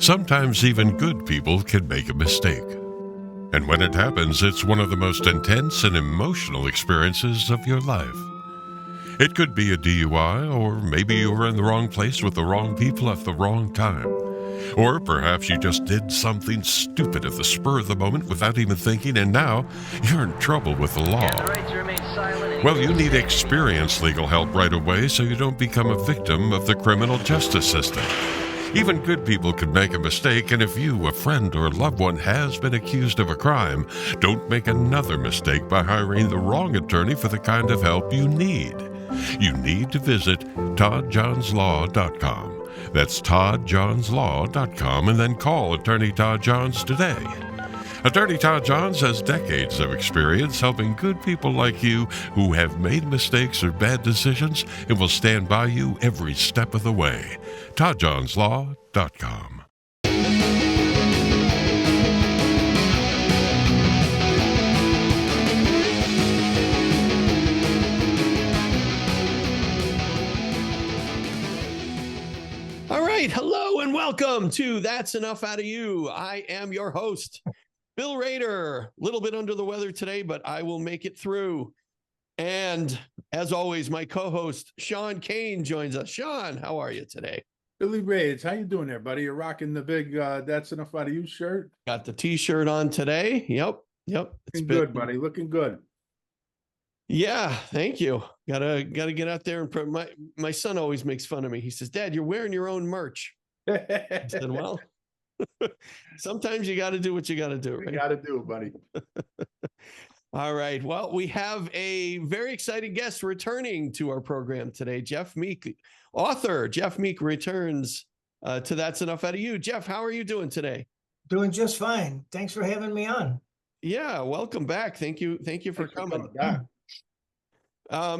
Sometimes even good people can make a mistake. And when it happens, it's one of the most intense and emotional experiences of your life. It could be a DUI, or maybe you were in the wrong place with the wrong people at the wrong time. Or perhaps you just did something stupid at the spur of the moment without even thinking, and now you're in trouble with the law. Well, you need experienced legal help right away so you don't become a victim of the criminal justice system. Even good people can make a mistake, and if you, a friend, or loved one has been accused of a crime, don't make another mistake by hiring the wrong attorney for the kind of help you need. You need to visit toddjohnslaw.com. That's toddjohnslaw.com, and then call Attorney Todd Johns today. Attorney Todd Johns has decades of experience helping good people like you who have made mistakes or bad decisions and will stand by you every step of the way. toddjohnslaw.com. All right, hello and welcome to That's Enough Out of You. I am your host, Bill Rader. A little bit under the weather today, but I will make it through. And as always, my co-host, Sean Kane, joins us. Sean, how are you today? Billy Rage, how you doing there, buddy? You're rocking the big That's Enough Out of You shirt. Got the t-shirt on today. Yep. Looking good, buddy. Looking good. Yeah, thank you. Gotta get out there and my son always makes fun of me. He says, "Dad, you're wearing your own merch." I said, "Well, sometimes you got to do what you got to do." Right? You got to do, buddy. All right. Well, we have a very exciting guest returning to our program today. Jeff Meek, author Jeff Meek, returns to That's Enough Out of You. Jeff, how are you doing today? Doing just fine. Thanks for having me on. Yeah, welcome back. Thank you for coming back.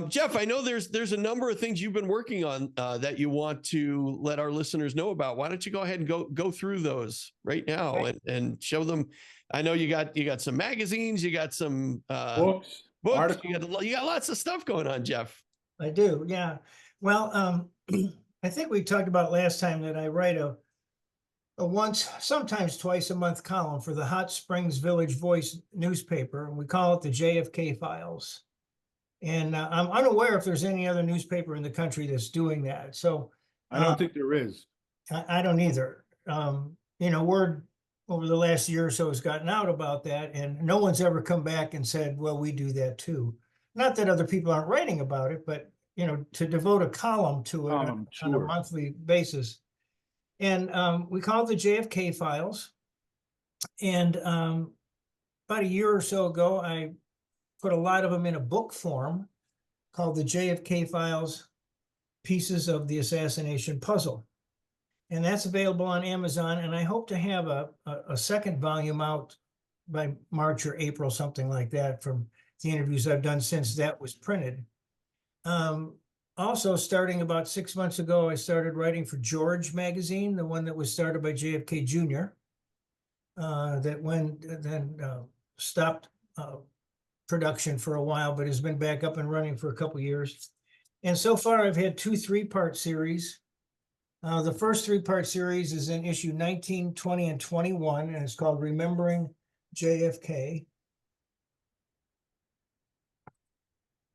Jeff, I know there's a number of things you've been working on that you want to let our listeners know about. Why don't you go ahead and go through those right now and show them? I know you got some magazines, you got some books, you got lots of stuff going on, Jeff. I do, yeah. Well, I think we talked about last time that I write a once, sometimes twice a month column for the Hot Springs Village Voice newspaper, and we call it the JFK Files. And I'm unaware if there's any other newspaper in the country that's doing that. So I don't think there is. I don't either. Word over the last year or so has gotten out about that, and no one's ever come back and said, well, we do that too. Not that other people aren't writing about it, but to devote a column to it on a monthly basis. And we call it the JFK Files. And about a year or so ago, I put a lot of them in a book form called the JFK Files, Pieces of the Assassination Puzzle. And that's available on Amazon. And I hope to have a second volume out by March or April, something like that, from the interviews I've done since that was printed. Also, starting about 6 months ago, I started writing for George magazine, the one that was started by JFK Jr., that stopped production for a while, but has been back up and running for a couple years. And so far, I've had 2 3-part series. The first 3-part series is in issue 19, 20, and 21, and it's called Remembering JFK.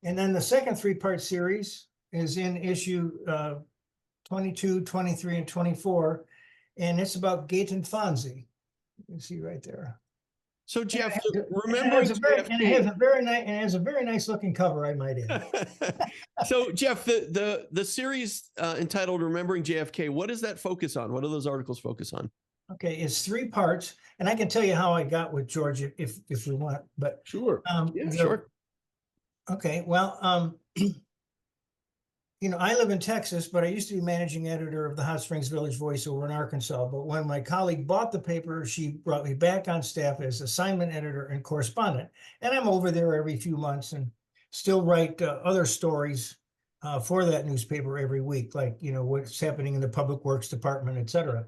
And then the second 3-part series is in issue 22, 23, and 24, and it's about Gaten Fonzi. You can see right there. So Jeff, remembering it has a very nice looking cover, I might add. So Jeff, the series entitled Remembering JFK, what does that focus on? What do those articles focus on? Okay, it's 3 parts, and I can tell you how I got with George if we want. But sure, sure. Okay, well, I live in Texas, but I used to be managing editor of the Hot Springs Village Voice over in Arkansas. But when my colleague bought the paper, she brought me back on staff as assignment editor and correspondent. And I'm over there every few months and still write other stories for that newspaper every week, like, what's happening in the Public Works Department, et cetera.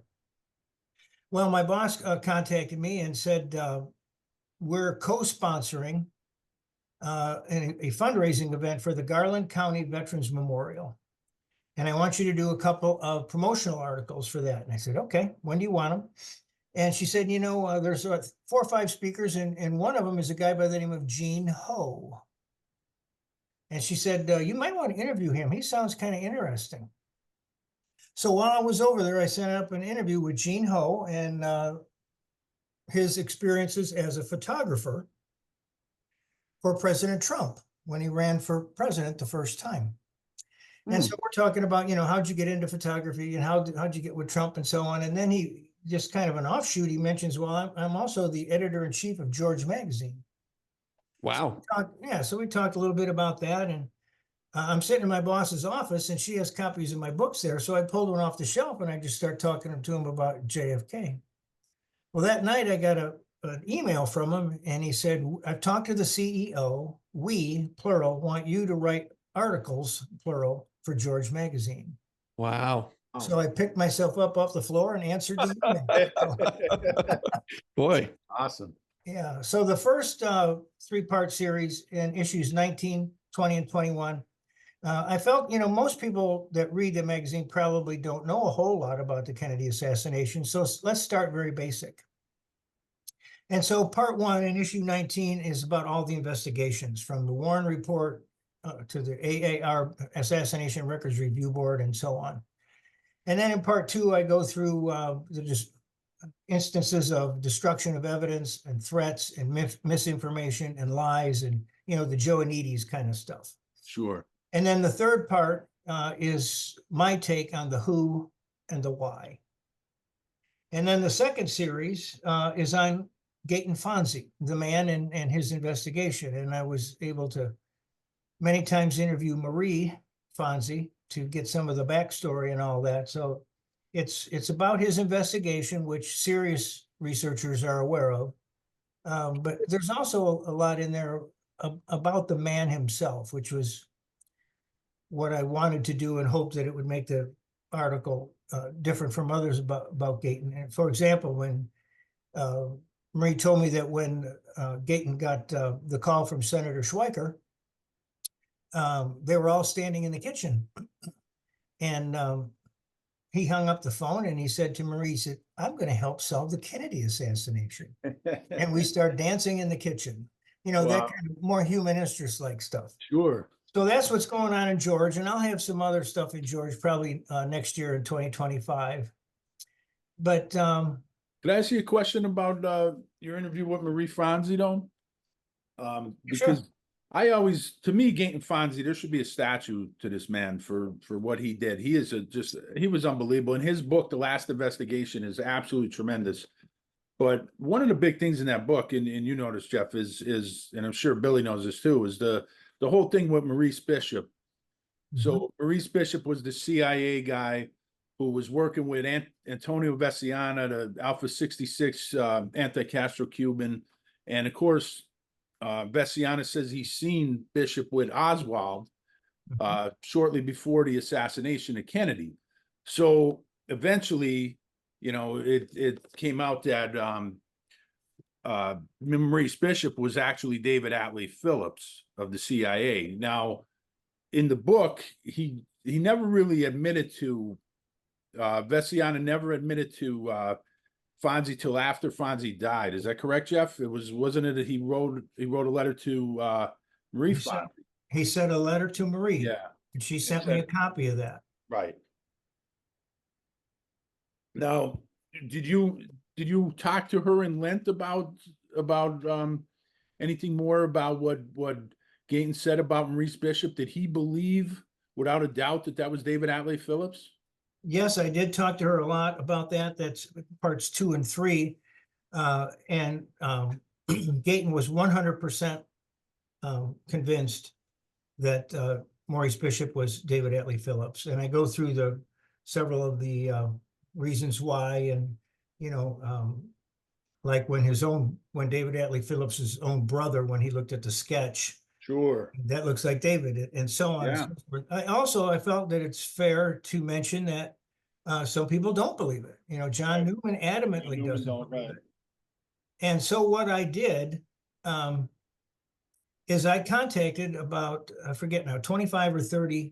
Well, my boss contacted me and said, we're co-sponsoring a fundraising event for the Garland County Veterans Memorial. and I want you to do a couple of promotional articles for that. And I said, okay, when do you want them? And she said, there's 4 or 5 speakers, and one of them is a guy by the name of Jean Ho. And she said, you might want to interview him. He sounds kind of interesting. So while I was over there, I set up an interview with Jean Ho and his experiences as a photographer for President Trump when he ran for president the first time. And so we're talking about, how'd you get into photography and how'd you get with Trump and so on. And then he just kind of an offshoot, he mentions, well, I'm also the editor-in-chief of George Magazine. Wow. So we talked a little bit about that. And I'm sitting in my boss's office and she has copies of my books there. So I pulled one off the shelf and I just start talking to him about JFK. Well, that night I got an email from him and he said, I've talked to the CEO. We, plural, want you to write articles, plural, for George Magazine. Wow. So I picked myself up off the floor and answered the email. Boy. Awesome. Yeah. So the first 3-part series in issues 19, 20, and 21, I felt, most people that read the magazine probably don't know a whole lot about the Kennedy assassination. So let's start very basic. And so part 1 in issue 19 is about all the investigations from the Warren Report to the AAR Assassination Records Review Board and so on. And then in part 2, I go through the instances of destruction of evidence and threats and misinformation and lies and, the Joe Anides kind of stuff. Sure. And then the third part is my take on the who and the why. And then the second series is on Gayton Fonzi, the man and his investigation. And I was able to many times interview Marie Fonzi to get some of the backstory and all that. So it's about his investigation, which serious researchers are aware of. But there's also a lot in there about the man himself, which was what I wanted to do and hoped that it would make the article different from others about Gayton. And for example, when Marie told me that when Gayton got the call from Senator Schweiker, they were all standing in the kitchen. And he hung up the phone and he said to Marie, he said, I'm going to help solve the Kennedy assassination. And we start dancing in the kitchen. That kind of more human interest-like stuff. Sure. So that's what's going on in George. And I'll have some other stuff in George probably next year in 2025. But could I ask you a question about your interview with Marie Fonzi, though? Because sure. to me, Gayton Fonzi, there should be a statue to this man for what he did. He was unbelievable. And his book, The Last Investigation, is absolutely tremendous. But one of the big things in that book, and you know this, Jeff, is, and I'm sure Billy knows this too, is the whole thing with Maurice Bishop. Mm-hmm. So Maurice Bishop was the CIA guy who was working with Antonio Veciana, the Alpha 66 anti-Castro Cuban. And of course, Veciana says he's seen Bishop with Oswald shortly before the assassination of Kennedy. So eventually, it came out that Maurice Bishop was actually David Atlee Phillips of the CIA. Now, in the book, he never really admitted to Veciana never admitted to Fonzi till after Fonzi died. Is that correct, Jeff? Wasn't it that he wrote a letter to Marie Fonzi? He sent a letter to Marie. Yeah. And she sent me a copy of that. Right. Now, did you talk to her in length about anything more about what Gayton said about Maurice Bishop? Did he believe without a doubt that was David Atlee Phillips? Yes, I did talk to her a lot about that. That's parts 2 and 3. And Gayton was 100% convinced that Maurice Bishop was David Atlee Phillips. And I go through several of the reasons why, and like when David Atlee Phillips's own brother, when he looked at the sketch, sure, that looks like David, and so on. Yeah. And so forth. I felt that it's fair to mention that some people don't believe it. John Newman adamantly doesn't believe it. And so what I did is I contacted about, I forget now, 25 or 30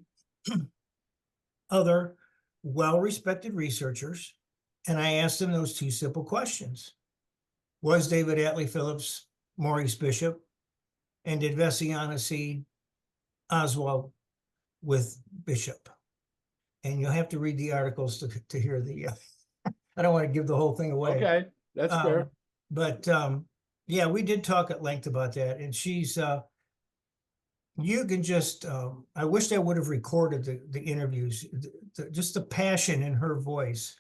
other well-respected researchers, and I asked them those two simple questions. Was David Atlee Phillips Maurice Bishop? And did Vessiana see Oswald with Bishop? And you'll have to read the articles to hear the, I don't want to give the whole thing away. Okay, that's fair. But yeah, we did talk at length about that. And she's, you can just, I wish I would have recorded the interviews, just the passion in her voice.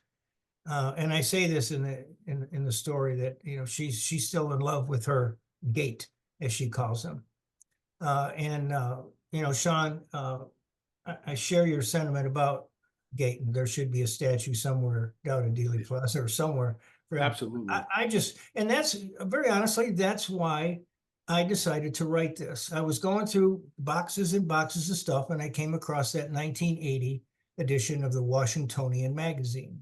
And I say this in the story that, you know, she's still in love with her gate, as she calls him. You know, Sean, I share your sentiment about Gayton. There should be a statue somewhere down in Dealey Plaza or somewhere. Absolutely. I just, and that's very honestly, that's why I decided to write this. I was going through boxes and boxes of stuff, and I came across that 1980 edition of the Washingtonian magazine.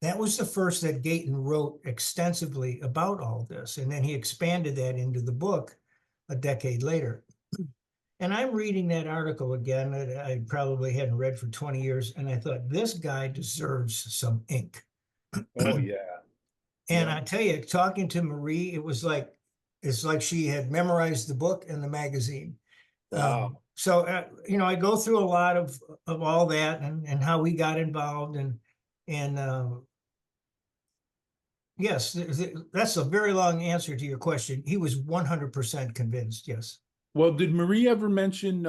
That was the first that Gayton wrote extensively about all this. And then he expanded that into the book a decade later. And I'm reading that article again that I probably hadn't read for 20 years. And I thought, this guy deserves some ink. Oh, yeah. And I tell you, talking to Marie, it's like she had memorized the book and the magazine. Wow. So, you know, I go through a lot of all that and how we got involved and yes, that's a very long answer to your question. He was 100% convinced. Yes. Well, did Marie ever mention,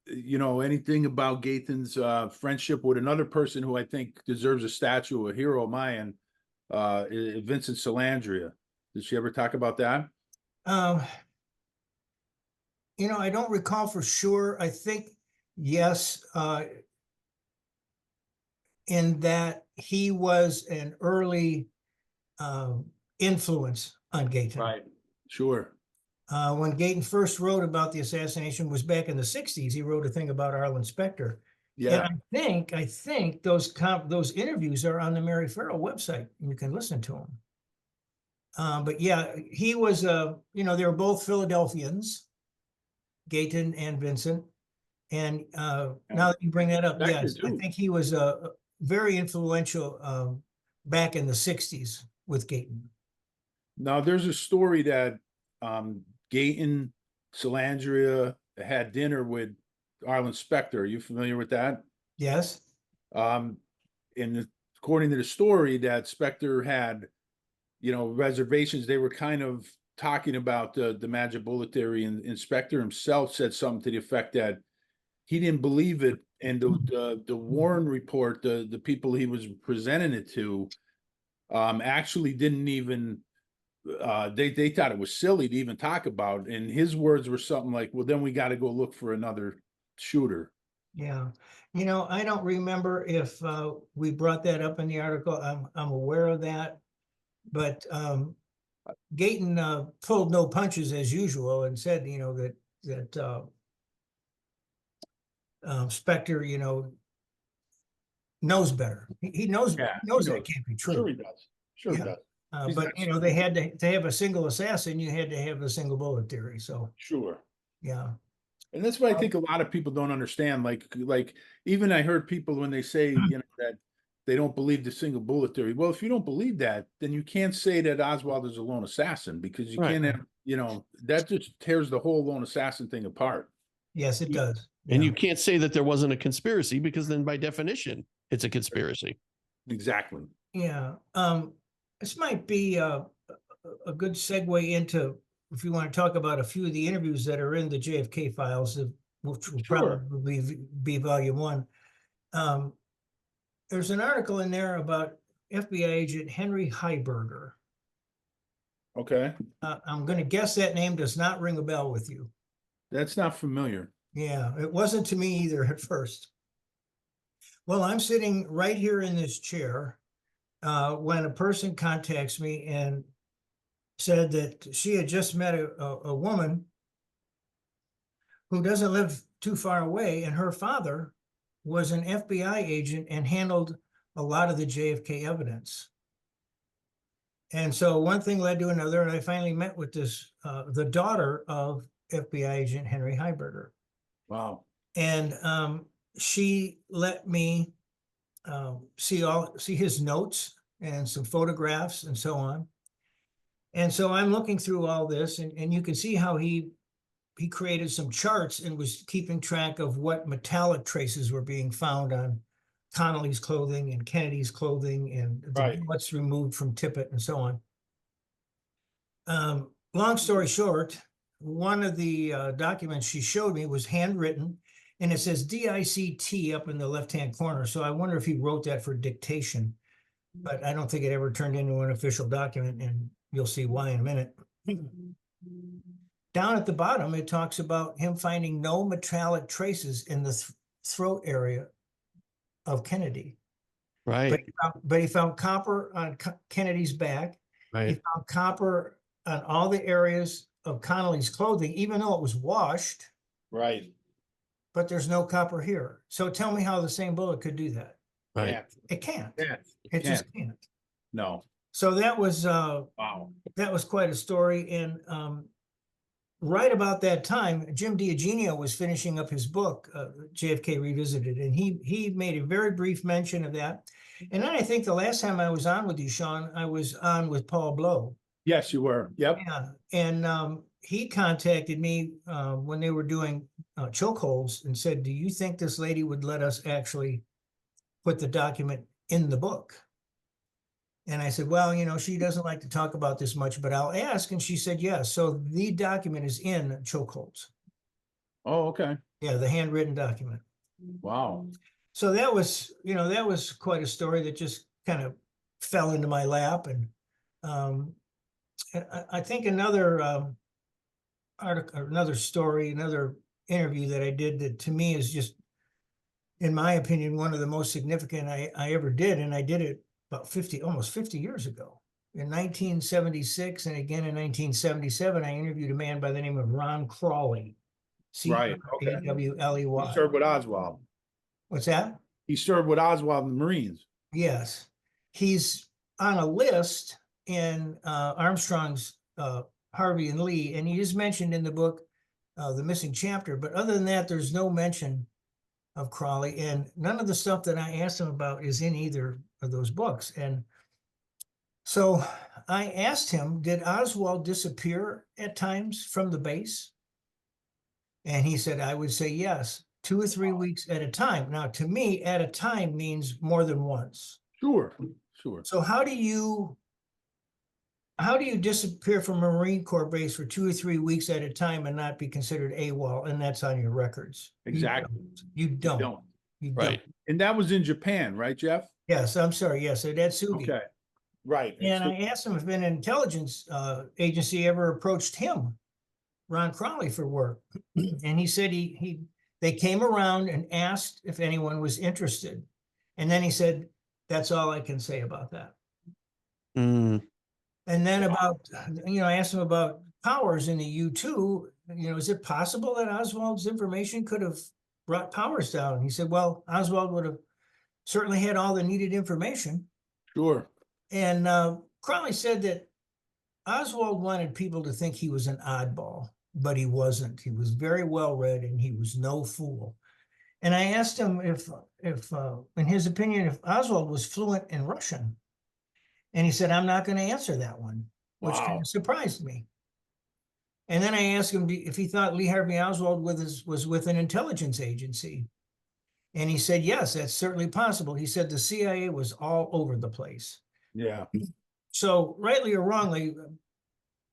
you know, anything about Gayton's friendship with another person who I think deserves a statue, a hero of mine, Vincent Salandria? Did she ever talk about that? You know, I don't recall for sure. I think, yes, in that he was an early influence on Gayton. Right. Sure. When Gayton first wrote about the assassination was back in the 60s. He wrote a thing about Arlen Specter. Yeah. And I think those interviews are on the Mary Ferrell website. You can listen to them. But yeah, he was, you know, they were both Philadelphians, Gayton and Vincent. And now that you bring that up, yes, I think he was very influential back in the 60s with Gayton. Now, there's a story that Gayton, Salandria had dinner with Arlen Specter. Are you familiar with that? Yes. And according to the story, that Specter had, you know, reservations. They were kind of talking about the magic bullet theory, and Specter himself said something to the effect that he didn't believe it. And the Warren report, the people he was presenting it to, actually didn't even, they thought it was silly to even talk about. And his words were something like, well, then we got to go look for another shooter. Yeah. You know, I don't remember if we brought that up in the article. I'm aware of that. But Gayton pulled no punches as usual and said, you know, that Specter, you know, knows better. He knows that can't be true. Sure he does. Sure he does. But you know, they had to have a single assassin. You had to have the single bullet theory. So sure. Yeah. And that's what I think a lot of people don't understand. Like even I heard people when they say, you know, that they don't believe the single bullet theory. Well, if you don't believe that, then you can't say that Oswald is a lone assassin, because you can't have, you know, that just tears the whole lone assassin thing apart. Yes, it does. And you can't say that there wasn't a conspiracy, because then by definition, it's a conspiracy. Exactly. Yeah. This might be a good segue into, if you want to talk about a few of the interviews that are in the JFK files, which will probably be volume 1. There's an article in there about FBI agent Henry Heiberger. Okay. I'm going to guess that name does not ring a bell with you. That's not familiar. Yeah, it wasn't to me either at first. Well, I'm sitting right here in this chair when a person contacts me and said that she had just met a woman who doesn't live too far away, and her father was an FBI agent and handled a lot of the JFK evidence. And so one thing led to another, and I finally met with this, the daughter of FBI agent Henry Heiberger. Wow. And she let me see his notes and some photographs and so on. And so I'm looking through all this, and you can see how he created some charts and was keeping track of what metallic traces were being found on Connolly's clothing and Kennedy's clothing and the bullets removed from Tippit and so on. Long story short, one of the documents she showed me was handwritten, and it says DICT up in the left-hand corner. So I wonder if he wrote that for dictation, but I don't think it ever turned into an official document, and you'll see why in a minute. Down at the bottom, it talks about him finding no metallic traces in the throat area of Kennedy. Right. But he found copper on Kennedy's back. Right. He found copper on all the areas of Connolly's clothing, even though it was washed. Right. But there's no copper here. So tell me how the same bullet could do that. Right. It can't. It just can't. No. So that was wow. That was quite a story. And right about that time, Jim D'Eugenio was finishing up his book, JFK Revisited, and he made a very brief mention of that. And then I think the last time I was on with you, Sean, I was on with Paul Blow. Yes, you were. Yep. Yeah, and he contacted me when they were doing chokeholds and said, "Do you think this lady would let us actually put the document in the book?" And I said, "Well, you know, she doesn't like to talk about this much, but I'll ask." And she said, "Yes." So the document is in chokeholds. Oh, okay. Yeah, the handwritten document. Wow. So that was, you know, that was quite a story that just kind of fell into my lap. And I think another article, another story, another interview that I did that to me is just, in my opinion, one of the most significant I ever did. And I did it about almost 50 years ago. In 1976 and again in 1977, I interviewed a man by the name of Ron Crawley. Right. Okay. C-R-A-W-L-E-Y. He served with Oswald. What's that? He served with Oswald in the Marines. Yes. He's on a list in Armstrong's Harvey and Lee, and he is mentioned in the book, The Missing Chapter. But other than that, there's no mention of Crawley, and none of the stuff that I asked him about is in either of those books. And so I asked him, did Oswald disappear at times from the base? And he said, I would say yes, 2 or 3 weeks at a time. Now, to me, at a time means more than once. Sure. So how do you disappear from a Marine Corps base for 2 or 3 weeks at a time and not be considered AWOL? And that's on your records. Exactly. You don't. You don't. Right. And that was in Japan, right, Jeff? Yes, I'm sorry. Yes, at Atsugi. Okay. Right. And I asked him if an intelligence agency ever approached him, Ron Crawley, for work. And he said they came around and asked if anyone was interested. And then he said, that's all I can say about that. Mm. And then I asked him about Powers in the U-2. Is it possible that Oswald's information could have brought Powers down? He said, well, Oswald would have certainly had all the needed information. Sure. And Crawley said that Oswald wanted people to think he was an oddball, but he wasn't. He was very well read and he was no fool. And I asked him if in his opinion, if Oswald was fluent in Russian. And he said, I'm not going to answer that one, which kind of surprised me. And then I asked him if he thought Lee Harvey Oswald was with an intelligence agency. And he said, yes, that's certainly possible. He said the CIA was all over the place. Yeah. So rightly or wrongly,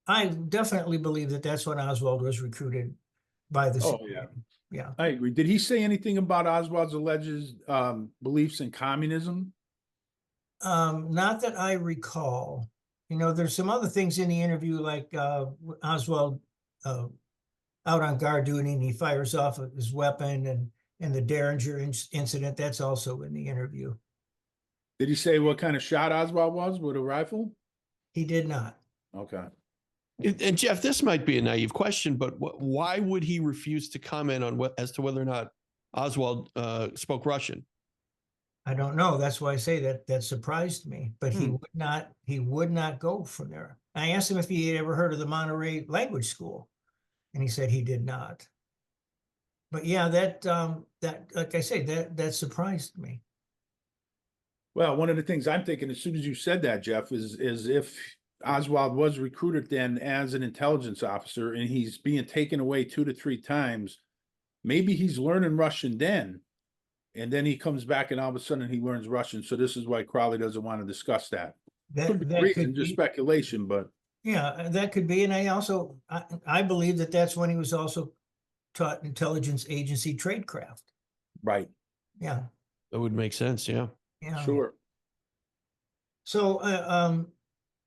I definitely believe that that's when Oswald was recruited by the CIA. Yeah. Yeah. I agree. Did he say anything about Oswald's alleged beliefs in communism? Not that I recall. There's some other things in the interview, like Oswald out on guard duty, and he fires off his weapon, and the Derringer incident, that's also in the interview. Did he say what kind of shot Oswald was with a rifle? He did not. Okay. And Jeff, this might be a naive question, but why would he refuse to comment on as to whether or not Oswald spoke Russian? I don't know. That's why I say that surprised me. But he would not go from there. I asked him if he had ever heard of the Monterey Language School, and he said he did not. But yeah, that like I say, that surprised me. Well, one of the things I'm thinking, as soon as you said that, Jeff, is if Oswald was recruited then as an intelligence officer and he's being taken away 2 to 3 times, maybe he's learning Russian then, and then he comes back and all of a sudden he learns Russian. So this is why Crowley doesn't want to discuss that. Could be reason, just speculation, but yeah, that could be. And I believe that that's when he was also taught intelligence agency tradecraft. right. Yeah. That would make sense. Yeah. Yeah. Sure. So,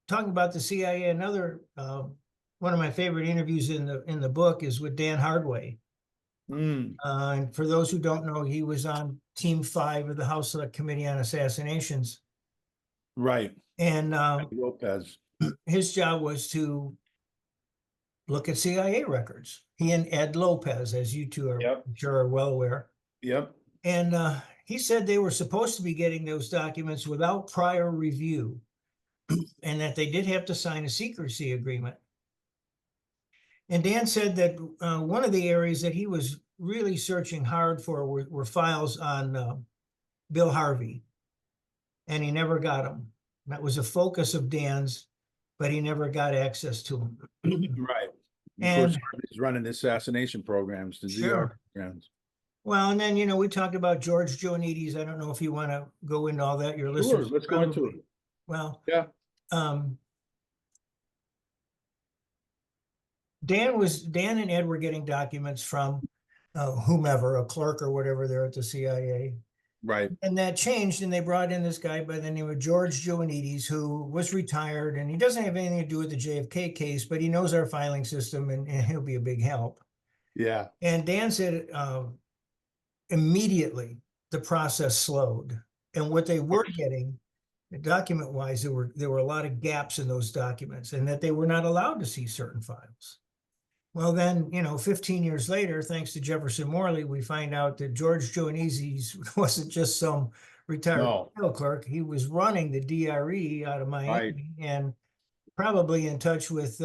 talking about the CIA, another one of my favorite interviews in the book is with Dan Hardway. And for those who don't know, he was on Team 5 of the House Select Committee on Assassinations. Right. And Lopez. his job was to look at CIA records. He and Ed Lopez, as you two are, Yep. I'm sure are well aware. Yep. And he said they were supposed to be getting those documents without prior review, and that they did have to sign a secrecy agreement. And Dan said that one of the areas that he was really searching hard for were files on Bill Harvey, and he never got them. That was a focus of Dan's, but he never got access to them. Right. And of course, he's running the assassination programs, the Sure. ZR programs. well, and then, we talked about George Joanides. I don't know if you want to go into all that. Your Sure, listeners let's go into it. Well, Yeah. Dan and Ed were getting documents from whomever, a clerk or whatever there at the CIA. Right. And that changed, and they brought in this guy by the name of George Joanides, who was retired, and he doesn't have anything to do with the JFK case, but he knows our filing system, and he'll be a big help. Yeah. And Dan said immediately the process slowed, and what they were getting, document-wise, there were a lot of gaps in those documents, and that they were not allowed to see certain files. Well, then, 15 years later, thanks to Jefferson Morley, we find out that George Joanides wasn't just some retired file clerk. He was running the DRE out of Miami, and probably in touch with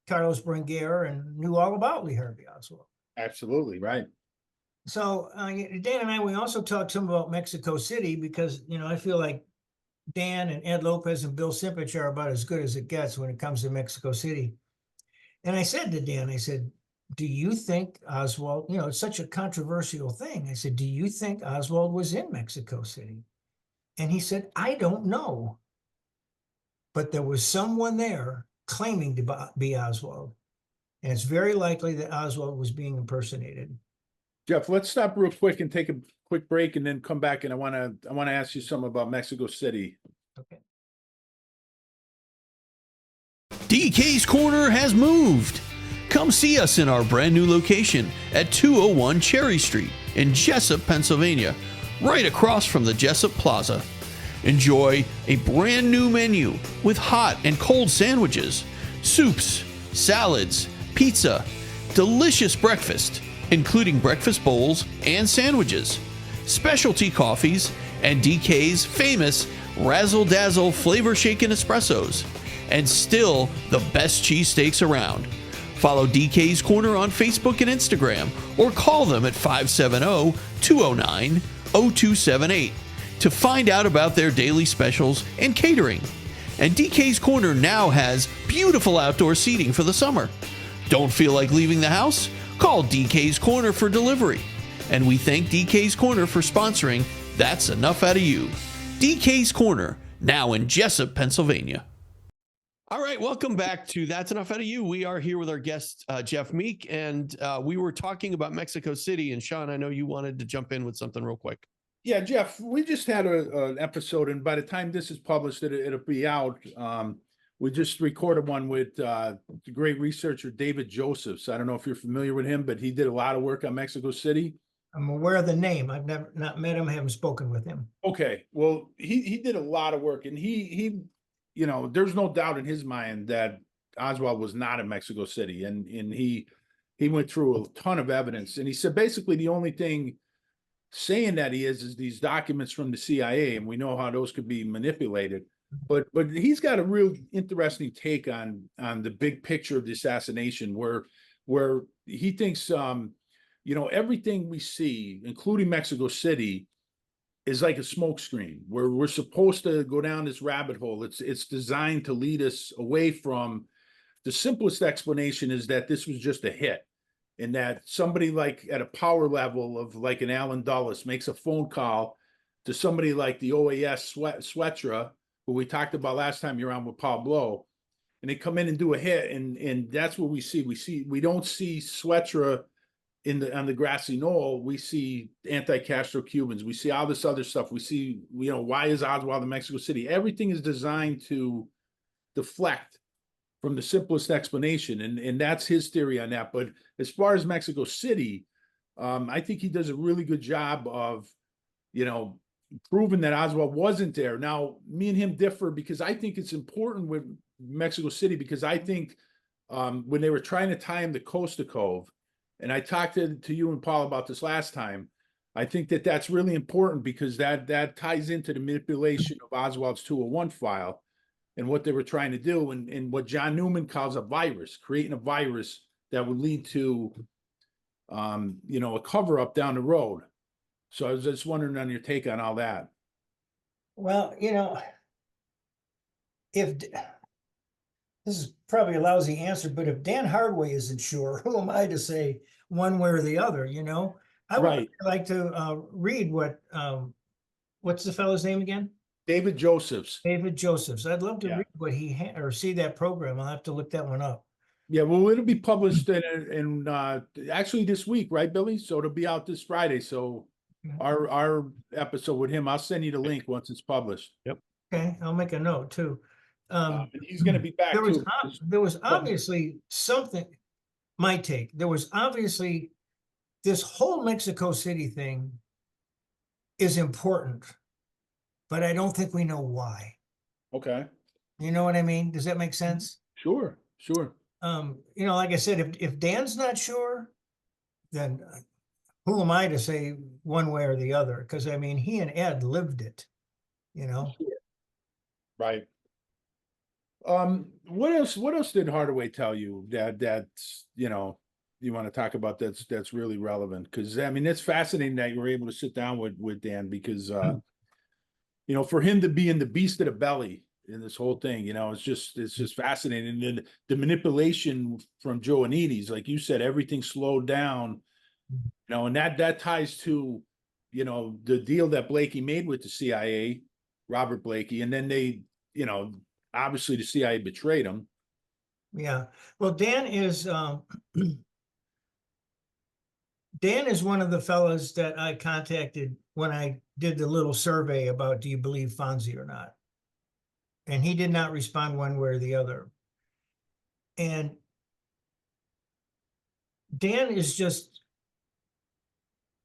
Carlos Bringuer, and knew all about Lee Harvey Oswald. Absolutely. Right. So Dan and I, we also talked some about Mexico City, because, I feel like Dan and Ed Lopez and Bill Simpich are about as good as it gets when it comes to Mexico City. And I said to Dan, I said, do you think Oswald, it's such a controversial thing. I said, do you think Oswald was in Mexico City? And he said, I don't know. But there was someone there claiming to be Oswald. And it's very likely that Oswald was being impersonated. Jeff, let's stop real quick and take a quick break and then come back. And I want to ask you something about Mexico City. Okay. DK's Corner has moved. Come see us in our brand new location at 201 Cherry Street in Jessup, Pennsylvania, right across from the Jessup Plaza. Enjoy a brand new menu with hot and cold sandwiches, soups, salads, pizza, delicious breakfast, including breakfast bowls and sandwiches, specialty coffees, and DK's famous Razzle Dazzle flavor shaken espressos, and still the best cheesesteaks around. Follow DK's Corner on Facebook and Instagram, or call them at 570-209-0278 to find out about their daily specials and catering. And DK's Corner now has beautiful outdoor seating for the summer. Don't feel like leaving the house? Call DK's Corner for delivery. And we thank DK's Corner for sponsoring That's Enough Out of You. DK's Corner, now in Jessup, Pennsylvania. All right, welcome back to That's Enough Out of You. We are here with our guest, Jeff Meek, and we were talking about Mexico City. And Sean, I know you wanted to jump in with something real quick. Yeah, Jeff, we just had an episode, and by the time this is published, it'll be out. We just recorded one with the great researcher David Josephs. I don't know if you're familiar with him, but he did a lot of work on Mexico City. I'm aware of the name. I've never not met him, haven't spoken with him. Okay, well, he did a lot of work, and he there's no doubt in his mind that Oswald was not in Mexico City, and he went through a ton of evidence, and he said basically the only thing saying that he is these documents from the CIA, and we know how those could be manipulated. But he's got a real interesting take on the big picture of the assassination, where he thinks you know, everything we see, including Mexico City, is like a smokescreen where we're supposed to go down this rabbit hole. It's designed to lead us away from the simplest explanation is that this was just a hit, and that somebody like at a power level of like an Alan Dulles makes a phone call to somebody like the OAS Souetre, who we talked about last time you're on with Paul Blow, and they come in and do a hit, and that's what we see. We don't see Souetre on the grassy knoll. We see anti-Castro Cubans. We see all this other stuff. We see, you know, why is Oswald in Mexico City? Everything is designed to deflect from the simplest explanation, and that's his theory on that. But as far as Mexico City, I think he does a really good job of, you know, proving that Oswald wasn't there. Now, me and him differ because I think it's important with Mexico City, because I think when they were trying to tie him to Coast to Cove, and I talked to you and Paul about this last time, I think that that's really important because that ties into the manipulation of Oswald's 201 file and what they were trying to do, and what John Newman calls a virus, creating a virus that would lead to, you know, a cover up down the road. So I was just wondering on your take on all that. Well, you know, if this is probably a lousy answer, but if Dan Hardaway isn't sure, who am I to say one way or the other? You know, I would like to read what's the fellow's name again? David Josephs. David Josephs. I'd love to read what he or see that program. I'll have to look that one up. Yeah, well, it'll be published in actually this week, right, Billy? So it'll be out this Friday. So our episode with him, I'll send you the link once it's published. Yep. Okay, I'll make a note too. And he's going to be back. There was obviously something. My take. There was obviously this whole Mexico City thing is important, but I don't think we know why. Okay. You know what I mean? Does that make sense? Sure. You know, like I said, if Dan's not sure, then who am I to say one way or the other? Because I mean, he and Ed lived it, you know. Sure. Right. What else did Hardaway tell you that's, you know, you want to talk about that's really relevant? Because I mean, it's fascinating that you were able to sit down with Dan, because you know, for him to be in the beast of the belly in this whole thing, you know, it's just fascinating. And then the manipulation from Joanides, like you said, everything slowed down, you know, and that ties to, you know, the deal that Blakey made with the CIA, Robert Blakey, and then they, you know, obviously the CIA betrayed him. Yeah. Well, Dan is one of the fellows that I contacted when I did the little survey about, do you believe Fonzi or not? And he did not respond one way or the other. And Dan is just,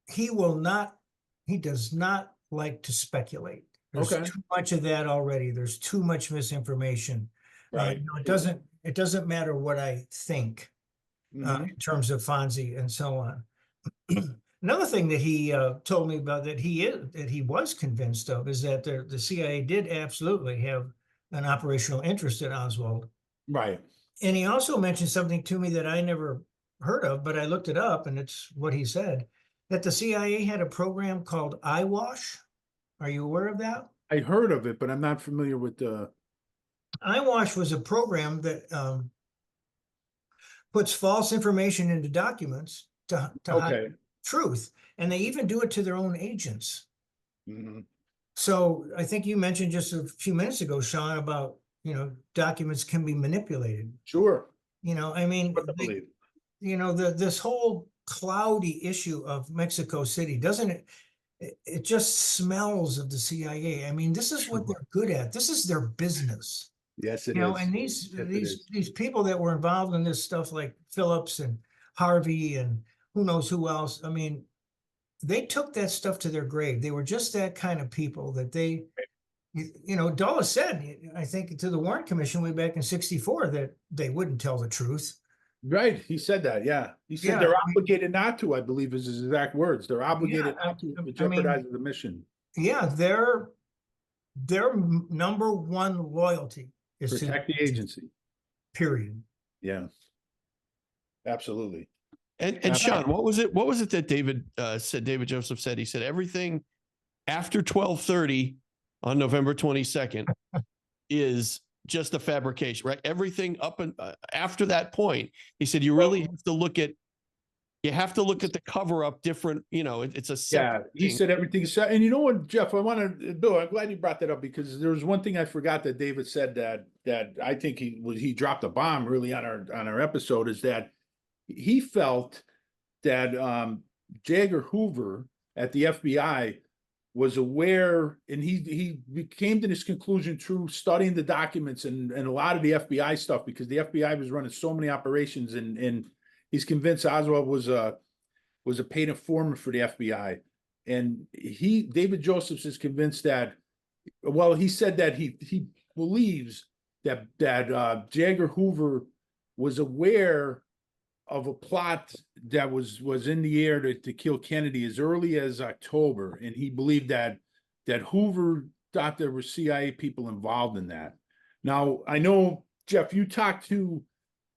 he does not like to speculate. There's too much of that already. There's too much misinformation. Right. You know, it doesn't matter what I think in terms of Fonzi and so on. Another thing that he told me about that he was convinced of is that the CIA did absolutely have an operational interest in Oswald. Right. And he also mentioned something to me that I never heard of, but I looked it up, and it's what he said, that the CIA had a program called Eyewash. Are you aware of that? I heard of it, but I'm not familiar with the... Eyewash was a program that puts false information into documents to hide truth. And they even do it to their own agents. So I think you mentioned just a few minutes ago, Sean, about, you know, documents can be manipulated. Sure. You know, I mean, you know, this whole cloudy issue of Mexico City, doesn't it? It just smells of the CIA. I mean, this is what they're good at. This is their business. Yes, it you know, is. and these people that were involved in this stuff, like Phillips and Harvey and who knows who else. I mean, they took that stuff to their grave. They were just that kind of people that they, you know, Dulles said, I think, to the Warren Commission way back in '64 that they wouldn't tell the truth. Right. He said that. Yeah. He said they're obligated not to, I believe is his exact words. They're obligated not to jeopardize the mission. Yeah. Their number one loyalty is protect the agency. Period. Yeah. Absolutely. And Sean, what was it that David said? David Joseph said, he said everything after 12:30 on November 22nd is just a fabrication, right? Everything up and after that point, he said, you really have to look at the cover up different, it's a separate he thing. said everything's set. And you know what, Jeff, Bill, I'm glad you brought that up, because there was one thing I forgot that David said that I think he dropped a bomb really on our episode, is that he felt that J. Edgar Hoover at the FBI was aware, and he came to this conclusion through studying the documents and a lot of the FBI stuff, because the FBI was running so many operations, and he's convinced Oswald was a paid informant for the FBI. And David Josephs is convinced that, well, he said that he believes that J. Edgar Hoover was aware of a plot that was in the air to kill Kennedy as early as October, and he believed that Hoover thought there were CIA people involved in that. Now, I know, Jeff, you talked to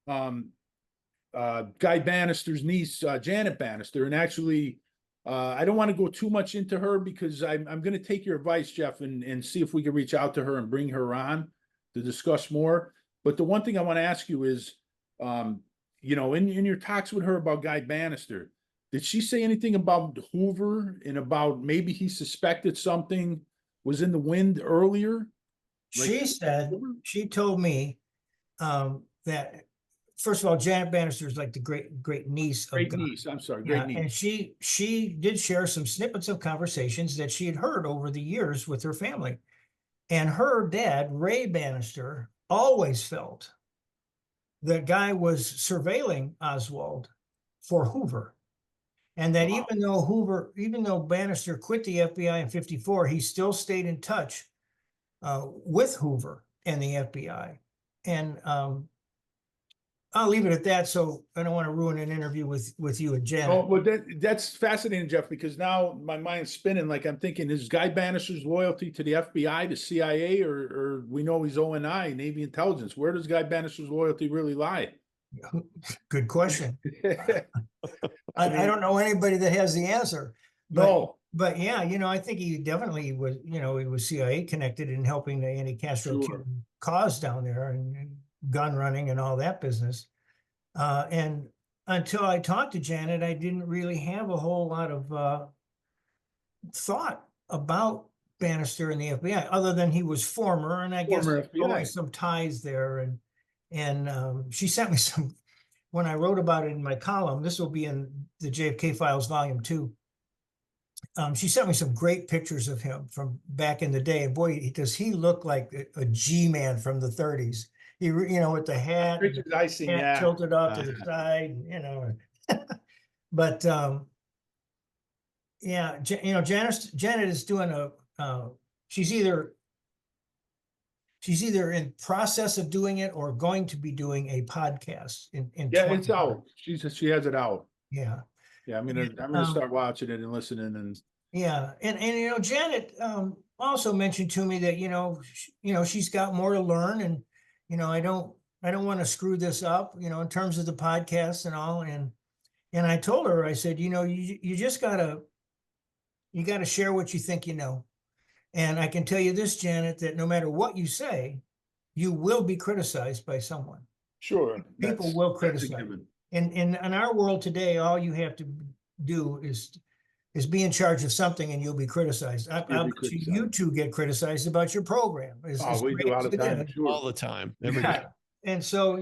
Guy Banister's niece, Janet Banister, and actually, I don't want to go too much into her, because I'm going to take your advice, Jeff, and see if we can reach out to her and bring her on to discuss more. But the one thing I want to ask you is, in your talks with her about Guy Banister, did she say anything about Hoover and about maybe he suspected something was in the wind earlier? She told me that, first of all, Janet Banister is like the great niece of Great Guy. niece, I'm sorry, great niece. And she did share some snippets of conversations that she had heard over the years with her family. And her dad, Ray Banister, always felt that Guy was surveilling Oswald for Hoover. And that even though Banister quit the FBI in 1954, he still stayed in touch with Hoover and the FBI. And I'll leave it at that. So I don't want to ruin an interview with you and Janet. Oh, well, that's fascinating, Jeff, because now my mind's spinning. Like, I'm thinking, is Guy Banister's loyalty to the FBI, the CIA, or we know he's ONI, Navy Intelligence? Where does Guy Banister's loyalty really lie? Good question. I don't know anybody that has the answer. But yeah, I think he definitely was, he was CIA connected in helping the anti-Castro cause down there and gun running and all that business. And until I talked to Janet, I didn't really have a whole lot of thought about Banister and the FBI, other than he was former, and I guess always some ties there. And she sent me some, when I wrote about it in my column, this will be in the JFK Files Volume 2. She sent me some great pictures of him from back in the day. And boy, does he look like a G-man from the 30s. He, with the hat, tilted off to the side, But yeah, Janet is doing she's either in process of doing it or going to be doing a podcast in it's out. She has it out. Yeah. Yeah, I'm gonna start watching it and listening and. Yeah, and Janet also mentioned to me that she's got more to learn, and I don't want to screw this up, in terms of the podcast and all. And I told her, I said, you just gotta share what you think you know. And I can tell you this, Janet, that no matter what you say, you will be criticized by someone. Sure. People will criticize. And in our world today, all you have to do is be in charge of something and you'll be criticized. You two get criticized about your program. We do all the time. Sure. All the time. Every day. And so,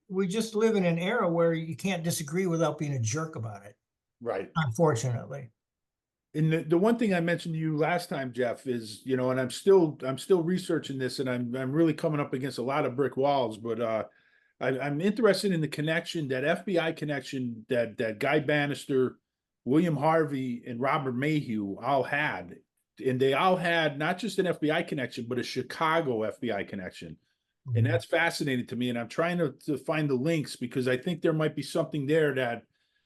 we just live in an era where you can't disagree without being a jerk about it. Right. Unfortunately. And the one thing I mentioned to you last time, Jeff, is, and I'm still researching this, and I'm really coming up against a lot of brick walls, but I'm interested in the connection, that FBI connection that Guy Banister, William Harvey, and Robert Mayhew all had. And they all had not just an FBI connection, but a Chicago FBI connection. Mm-hmm. And that's fascinating to me. And I'm trying to find the links, because I think there might be something there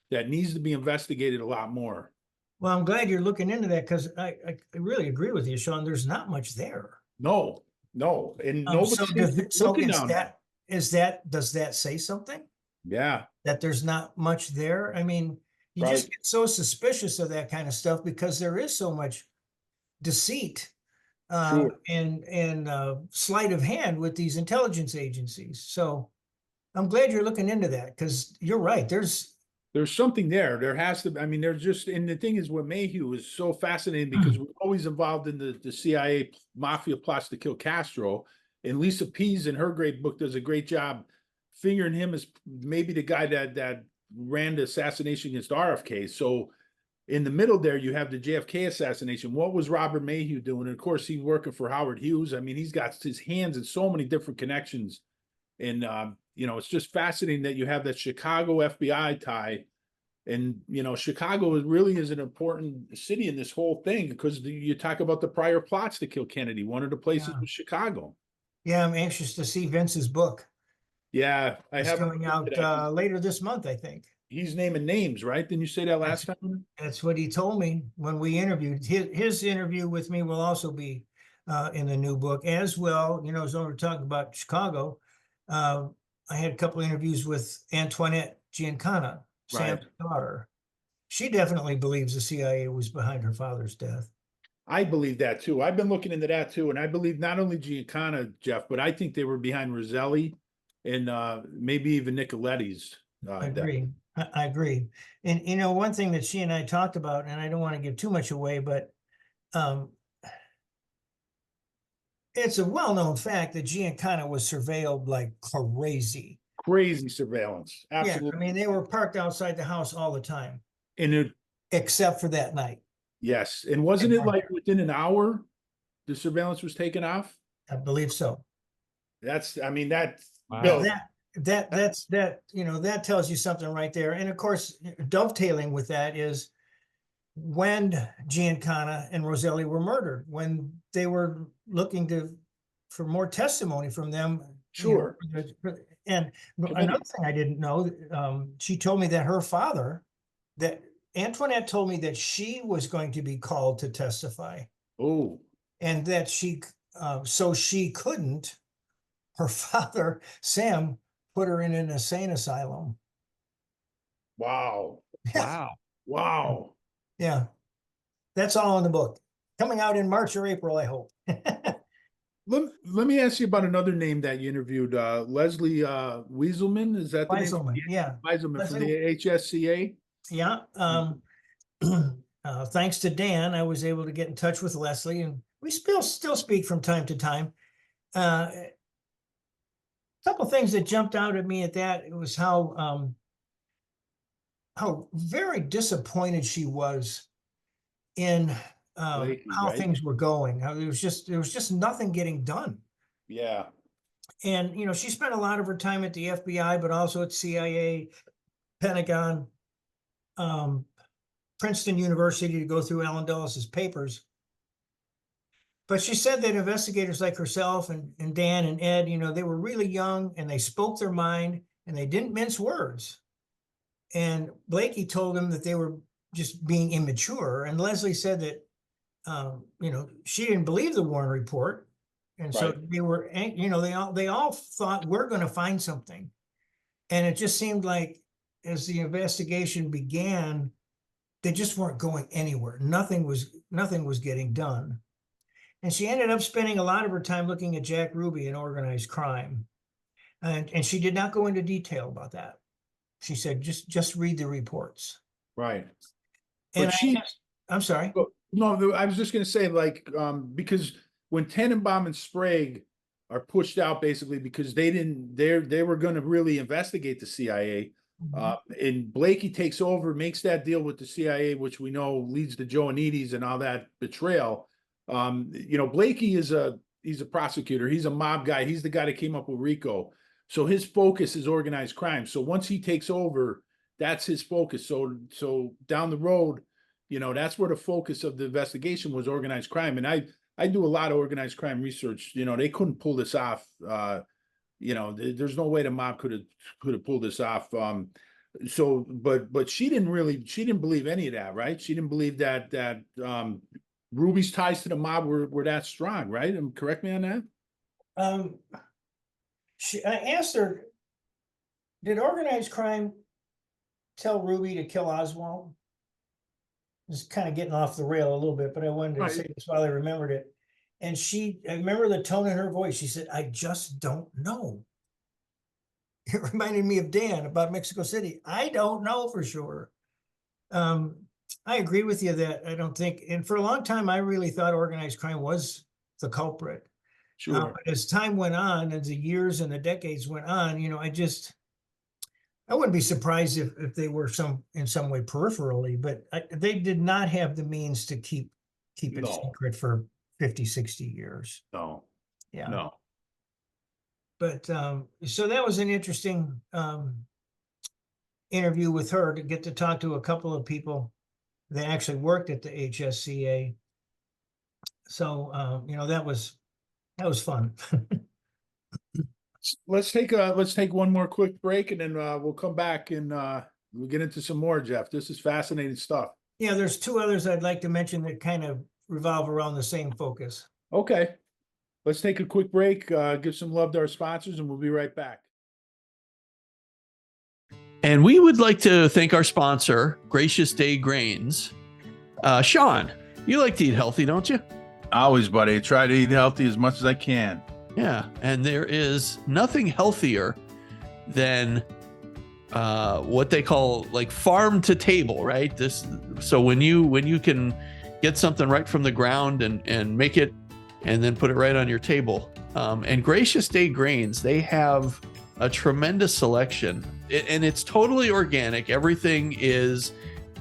that needs to be investigated a lot more. Well, I'm glad you're looking into that, because I really agree with you, Sean. There's not much there. No. And Does that say something? Yeah. that there's not much there. I mean, you Right. just get so suspicious of that kind of stuff because there is so much deceit Sure. and sleight of hand with these intelligence agencies. So I'm glad you're looking into that because you're right. There's something there. There has to, I mean, there's just, and the thing is, what Mayhew is so fascinating because we're always involved in the CIA mafia plots to kill Castro. And Lisa Pease in her great book does a great job figuring him as maybe the guy that ran the assassination against RFK. So in the middle there, you have the JFK assassination. What was Robert Mayhew doing? And of course, he's working for Howard Hughes. I mean, he's got his hands in so many different connections. And, you know, it's just fascinating that you have that Chicago FBI tie. And, you know, Chicago really is an important city in this whole thing because you talk about the prior plots to kill Kennedy. One of the places was Chicago. Yeah, I'm anxious to see Vince's book. Yeah, I It's have coming out later this month, I think. He's naming names, right? Didn't you say that last time? That's what he told me when we interviewed. His interview with me will also be in the new book as well. You know, as we're talking about Chicago, I had a couple of interviews with Antoinette Giancana, Sam's daughter. She definitely believes the CIA was behind her father's death. I believe that too. I've been looking into that too. And I believe not only Giancana, Jeff, but I think they were behind Roselli and maybe even Nicoletti's. I agree. I agree. And, you know, one thing that she and I talked about, and I don't want to give too much away, but it's a well-known fact that Giancana was surveilled like crazy. Crazy surveillance. Absolutely. Yeah, I mean, they were parked outside the house all the time. And except for that night. Yes. And wasn't it like within an hour the surveillance was taken off? I believe so. I mean, that's wow. That you know, that tells you something right there. And of course, dovetailing with that is when Giancana and Roselli were murdered, when they were looking for more testimony from them. Sure. You know, and another thing I didn't know, she told me that her father, that Antoinette told me that she was going to be called to testify. Oh. And that so she couldn't, her father, Sam, put her in an insane asylum. Wow. Wow. Wow. Yeah. That's all in the book. Coming out in March or April, I hope. Let me ask you about another name that you interviewed, Leslie Wieselman. Is that the Wieselman, name? yeah. Wieselman from the HSCA. Yeah. Thanks to Dan, I was able to get in touch with Leslie, and we still speak from time to time. A couple of things that jumped out at me at that, it was how very disappointed she was in how things were going. How there was just nothing getting done. Yeah. And, you know, she spent a lot of her time at the FBI, but also at CIA, Pentagon, Princeton University to go through Allen Dulles' papers. But she said that investigators like herself and Dan and Ed, you know, they were really young and they spoke their mind and they didn't mince words. And Blakey told them that they were just being immature. And Leslie said that, you know, she didn't believe the Warren report. And so they were, you know, they all thought we're going to find something. And it just seemed like as the investigation began, they just weren't going anywhere. Nothing was getting done. And she ended up spending a lot of her time looking at Jack Ruby and organized crime. And she did not go into detail about that. She said, just read the reports. Right. And I'm sorry. No, I was just going to say, like, because when Tenenbaum and Sprague are pushed out basically because they were going to really investigate the CIA. And Blakey takes over, makes that deal with the CIA, which we know leads to Joanides and all that betrayal. You know, Blakey he's a prosecutor. He's a mob guy. He's the guy that came up with RICO. So his focus is organized crime. So once he takes over, that's his focus. So down the road, you know, that's where the focus of the investigation was, organized crime. And I do a lot of organized crime research. You know, they couldn't pull this off. You know, there's no way the mob could have pulled this off. So, but she didn't believe any of that, right? She didn't believe that Ruby's ties to the mob were that strong, right? Correct me on that. I asked her, Did organized crime tell Ruby to kill Oswald? Just kind of getting off the rail a little bit, but I wanted to say this while I remembered it. And I remember the tone in her voice. She said, "I just don't know." It reminded me of Dan about Mexico City. I don't know for sure. I agree with you that I don't think, and for a long time, I really thought organized crime was the culprit. Sure. But as time went on, as the years and the decades went on, I wouldn't be surprised if they were in some way peripherally, but they did not have the means to keep it secret for 50, 60 years. No. Yeah. No. But so that was an interesting interview with her, to get to talk to a couple of people that actually worked at the HSCA. So that was fun. Let's take one more quick break, and then we'll come back and we'll get into some more, Jeff. This is fascinating stuff. Yeah, there's two others I'd like to mention that kind of revolve around the same focus. Okay. Let's take a quick break, give some love to our sponsors, and we'll be right back. And we would like to thank our sponsor, Gracious Day Grains. Sean, you like to eat healthy, don't you? Always, buddy. I try to eat healthy as much as I can. Yeah, and there is nothing healthier than what they call like farm to table, right? So when you can get something right from the ground and make it and then put it right on your table. And Gracious Day Grains, they have a tremendous selection, and it's totally organic. Everything is,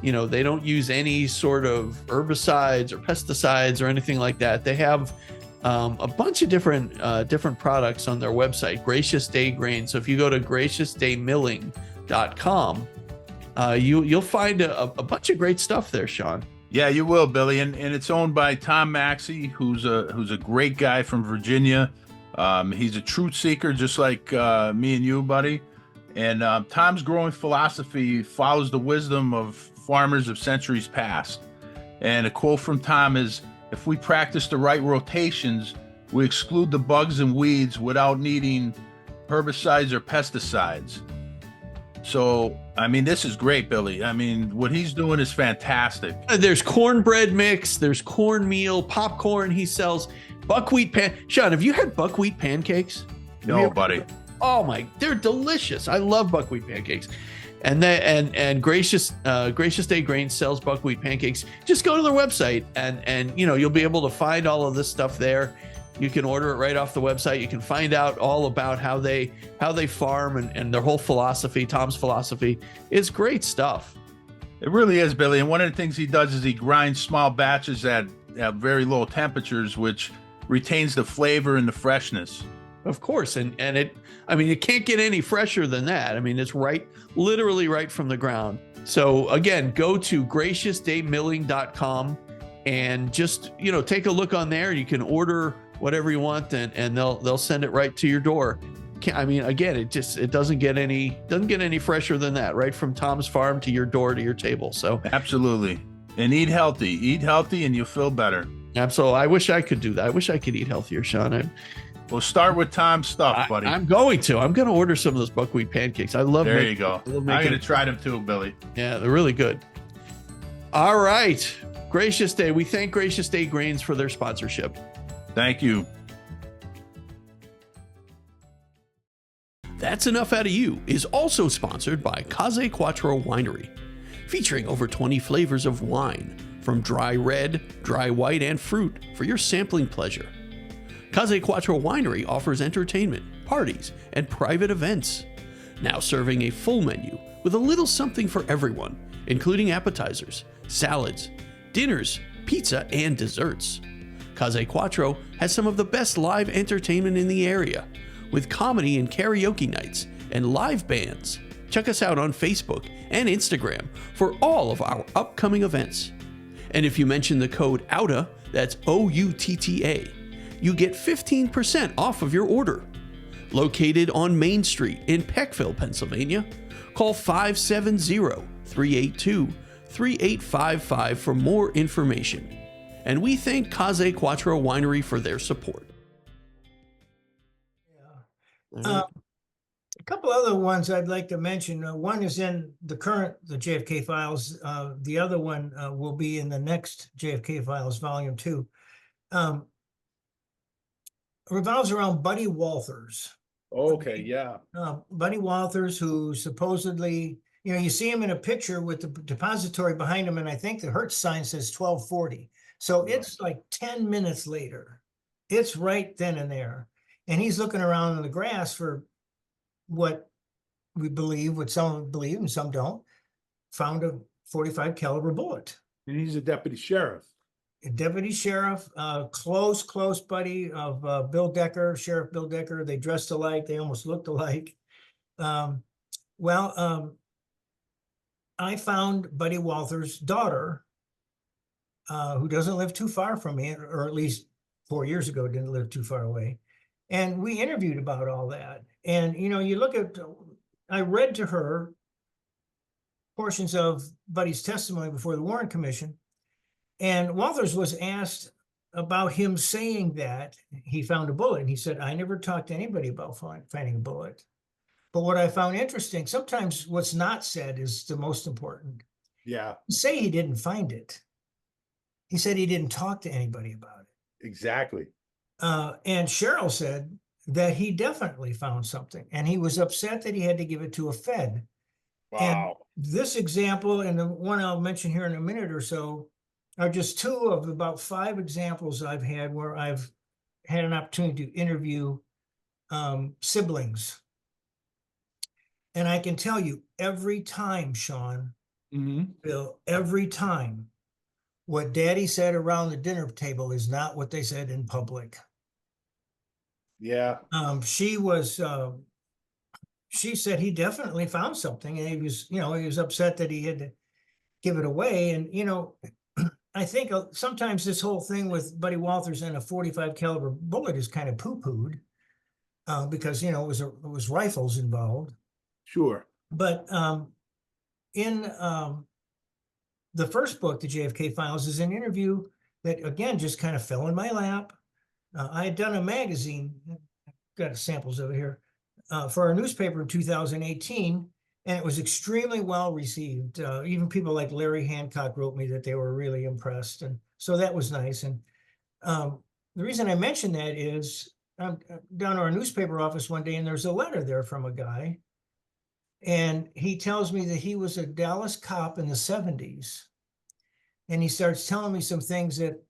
they don't use any sort of herbicides or pesticides or anything like that. They have a bunch of different products on their website, Gracious Day Grains. So if you go to graciousdaymilling.com, you'll find a bunch of great stuff there, Sean. Yeah, you will, Billy. And it's owned by Tom Maxey, who's a great guy from Virginia. He's a truth seeker, just like me and you, buddy. And Tom's growing philosophy follows the wisdom of farmers of centuries past. And a quote from Tom is, "If we practice the right rotations, we exclude the bugs and weeds without needing herbicides or pesticides." So, this is great, Billy. What he's doing is fantastic. There's cornbread mix, there's cornmeal, popcorn he sells, buckwheat Sean, have you had buckwheat pancakes? No, buddy. Oh they're delicious. I love buckwheat pancakes. And Gracious Day Grains sells buckwheat pancakes. Just go to their website and you'll be able to find all of this stuff there. You can order it right off the website. You can find out all about how they farm and their whole philosophy. Tom's philosophy is great stuff. It really is, Billy. And one of the things he does is he grinds small batches at very low temperatures, which retains the flavor and the freshness. Of course, and it can't get any fresher than that. It's literally right from the ground. So again, go to graciousdaymilling.com and just take a look on there. You can order whatever you want, and they'll send it right to your door. Again, it doesn't get any fresher than that, right from Tom's farm to your door to your table. So absolutely. And eat healthy, and you'll feel better. Absolutely. I wish I could do that. I wish I could eat healthier, Sean. We'll start with Tom's stuff, buddy. I'm going to order some of those buckwheat pancakes. I love. There you go. I'm going to try them too, Billy. Yeah, they're really good. All right, Gracious Day. We thank Gracious Day Grains for their sponsorship. Thank you. That's Enough Out of You is also sponsored by Casa Quattro Winery, featuring over 20 flavors of wine, from dry red, dry white, and fruit for your sampling pleasure. Casa Quattro Winery offers entertainment, parties, and private events. Now serving a full menu with a little something for everyone, including appetizers, salads, dinners, pizza, and desserts. Casa Quattro has some of the best live entertainment in the area, with comedy and karaoke nights and live bands. Check us out on Facebook and Instagram for all of our upcoming events. And if you mention the code OUTA, that's OUTTA, you get 15% off of your order. Located on Main Street in Peckville, Pennsylvania, call 570-382-3855 for more information. And we thank Casa Quattro Winery for their support. couple other ones I'd like to mention. One is in the JFK files. The other one will be in the next JFK files, volume 2. Revolves around Buddy Walthers. Okay, yeah. Buddy Walthers, who supposedly, you see him in a picture with the depository behind him, and I think the Hertz sign says 1240. So it's like 10 minutes later. It's right then and there. And he's looking around in the grass for what we believe, what some believe and some don't, found a .45 caliber bullet. And he's a deputy sheriff. A deputy sheriff, close buddy of Bill Decker, Sheriff Bill Decker. They dressed alike. They almost looked alike. I found Buddy Walthers' daughter, who doesn't live too far from me, or at least 4 years ago didn't live too far away. And we interviewed about all that. And, you look at, I read to her portions of Buddy's testimony before the Warren Commission. And Walthers was asked about him saying that he found a bullet. And he said, I never talked to anybody about finding a bullet. But what I found interesting, sometimes what's not said is the most important. Yeah. Say he didn't find it. He said he didn't talk to anybody about it. Exactly. And Cheryl said that he definitely found something. And he was upset that he had to give it to a Fed. Wow. And this example, and the one I'll mention here in a minute or so, are just 2 of about 5 examples I've had where I've had an opportunity to interview siblings. And I can tell you every time, Sean, Bill, every time, what Daddy said around the dinner table is not what they said in public. Yeah. She said he definitely found something, and he was upset that he had to give it away. And, I think sometimes this whole thing with Buddy Walthers and a .45 caliber bullet is kind of poo-pooed because, it was rifles involved. Sure. But in the first book, the JFK Files, is an interview that, again, just kind of fell in my lap. I had done a magazine, got samples of it here, for our newspaper in 2018. And it was extremely well received. Even people like Larry Hancock wrote me that they were really impressed. And so that was nice. And the reason I mention that is I'm down to our newspaper office one day, and there's a letter there from a guy. And he tells me that he was a Dallas cop in the 70s. And he starts telling me some things that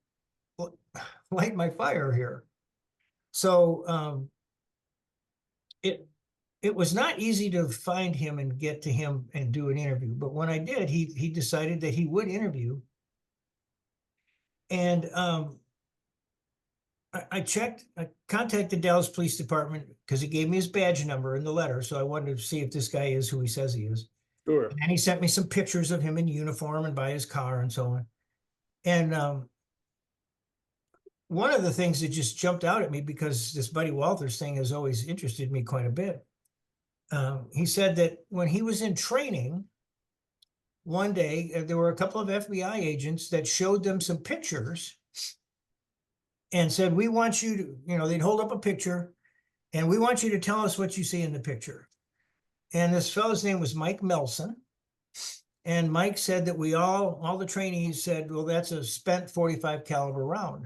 light my fire here. So it was not easy to find him and get to him and do an interview. But when I did, he decided that he would interview. And I contacted Dallas Police Department because he gave me his badge number in the letter. So I wanted to see if this guy is who he says he is. Sure. And he sent me some pictures of him in uniform and by his car and so on. And one of the things that just jumped out at me, because this Buddy Walthers thing has always interested me quite a bit. He said that when he was in training, one day there were a couple of FBI agents that showed them some pictures and said, we want you to, they'd hold up a picture and we want you to tell us what you see in the picture. And this fellow's name was Mike Melson. And Mike said that all the trainees said, well, that's a spent .45 caliber round.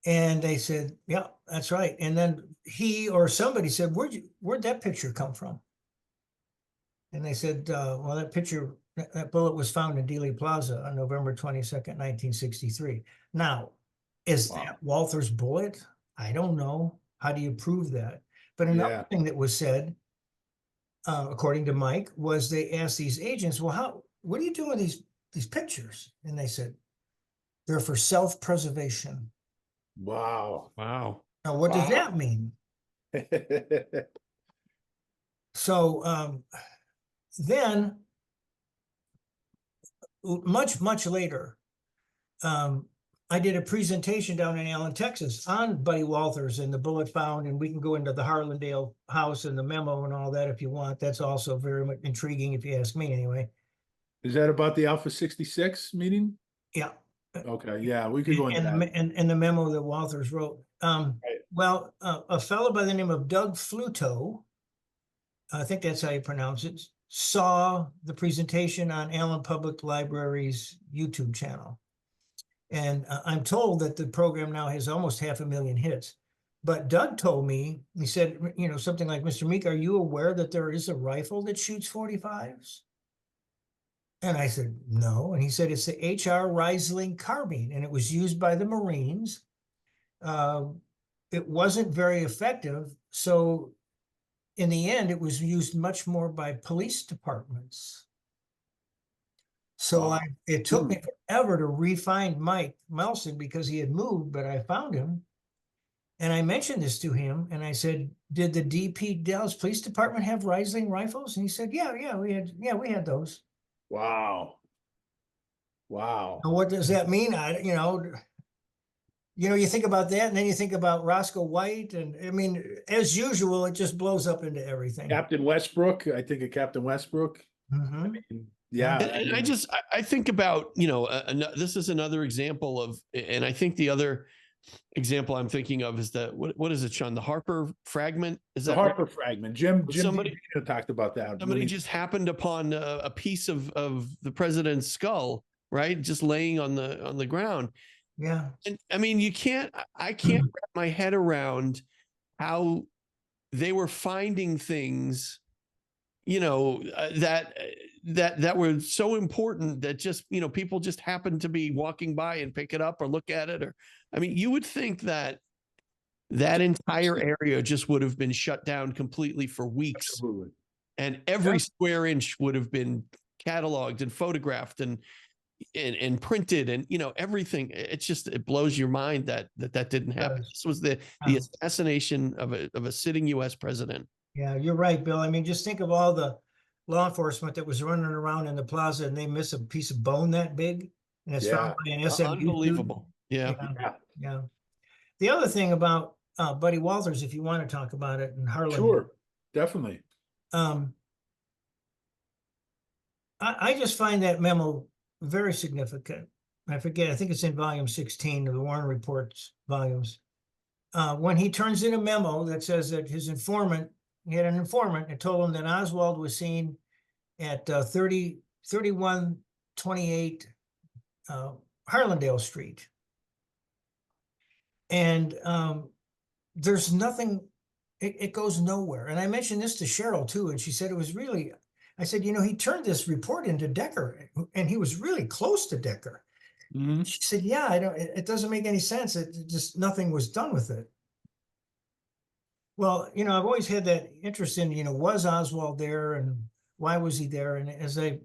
And they said, yeah, that's right. And then he or somebody said, where'd that picture come from? And they said, well, that bullet was found in Dealey Plaza on November 22nd, 1963. Now, is that Walthers' bullet? I don't know. How do you prove that? But another thing that was said, according to Mike, was they asked these agents, well, what do you do with these pictures? And they said, they're for self-preservation. Wow. Wow. Now, what does that mean? So then, much later, I did a presentation down in Allen, Texas on Buddy Walthers and the bullet found, and we can go into the Harlandale house and the memo and all that if you want. That's also very much intriguing if you ask me anyway. Is that about the Alpha 66 meeting? Yeah. Okay, yeah, we could go into that. And the memo that Walthers wrote. Well, a fellow by the name of Doug Fluto I think that's how you pronounce it, saw the presentation on Allen Public Library's YouTube channel. And I'm told that the program now has almost 500,000 hits. But Doug told me, he said, you know, something like, Mr. Meek, are you aware that there is a rifle that shoots 45s? And I said, no. And he said, it's the HR Riesling carbine, and it was used by the Marines. It wasn't very effective. So in the end, it was used much more by police departments. So it took me forever to re-find Mike Melson because he had moved, but I found him. And I mentioned this to him, and I said, did the DP Dallas Police Department have Riesling rifles? And he said, yeah, we had those. Wow. Wow. Now, what does that mean? You think about that, and then you think about Roscoe White, and I mean, as usual, it just blows up into everything. Captain Westbrook, I think of Captain Westbrook. Mhm. I mean, yeah. And I think about, this is another example of, and I think the other example I'm thinking of is that, what is it, Sean? The Harper fragment? Is The that Harper right? fragment. Jim Somebody talked about that. Somebody just happened upon a piece of the president's skull, right? Just laying on the ground. Yeah. And I mean, I can't wrap my head around how they were finding things, that were so important that just, people just happened to be walking by and pick it up or look at it. Or, I mean, you would think that entire area just would have been shut down completely for weeks. Absolutely. And every square inch would have been cataloged and photographed and printed and, everything. It blows your mind that didn't happen. This was the assassination of a sitting U.S. president. Yeah, you're right, Bill. I mean, just think of all the law enforcement that was running around in the plaza and they miss a piece of bone that big, and it's found by an SMU. Unbelievable. Yeah. The other thing about Buddy Walthers, if you want to talk about it, in Harlandale. Sure, definitely. I just find that memo very significant. I forget, I think it's in volume 16 of the Warren Reports volumes. When he turns in a memo that says that he had an informant that told him that Oswald was seen at 3128 Harlandale Street. And there's nothing, it goes nowhere. And I mentioned this to Cheryl too, and she said it was really, I said, he turned this report into Decker, and he was really close to Decker. Mm-hmm. She said, yeah, it doesn't make any sense. It just, nothing was done with it. Well, I've always had that interest in, was Oswald there and why was he there? And as I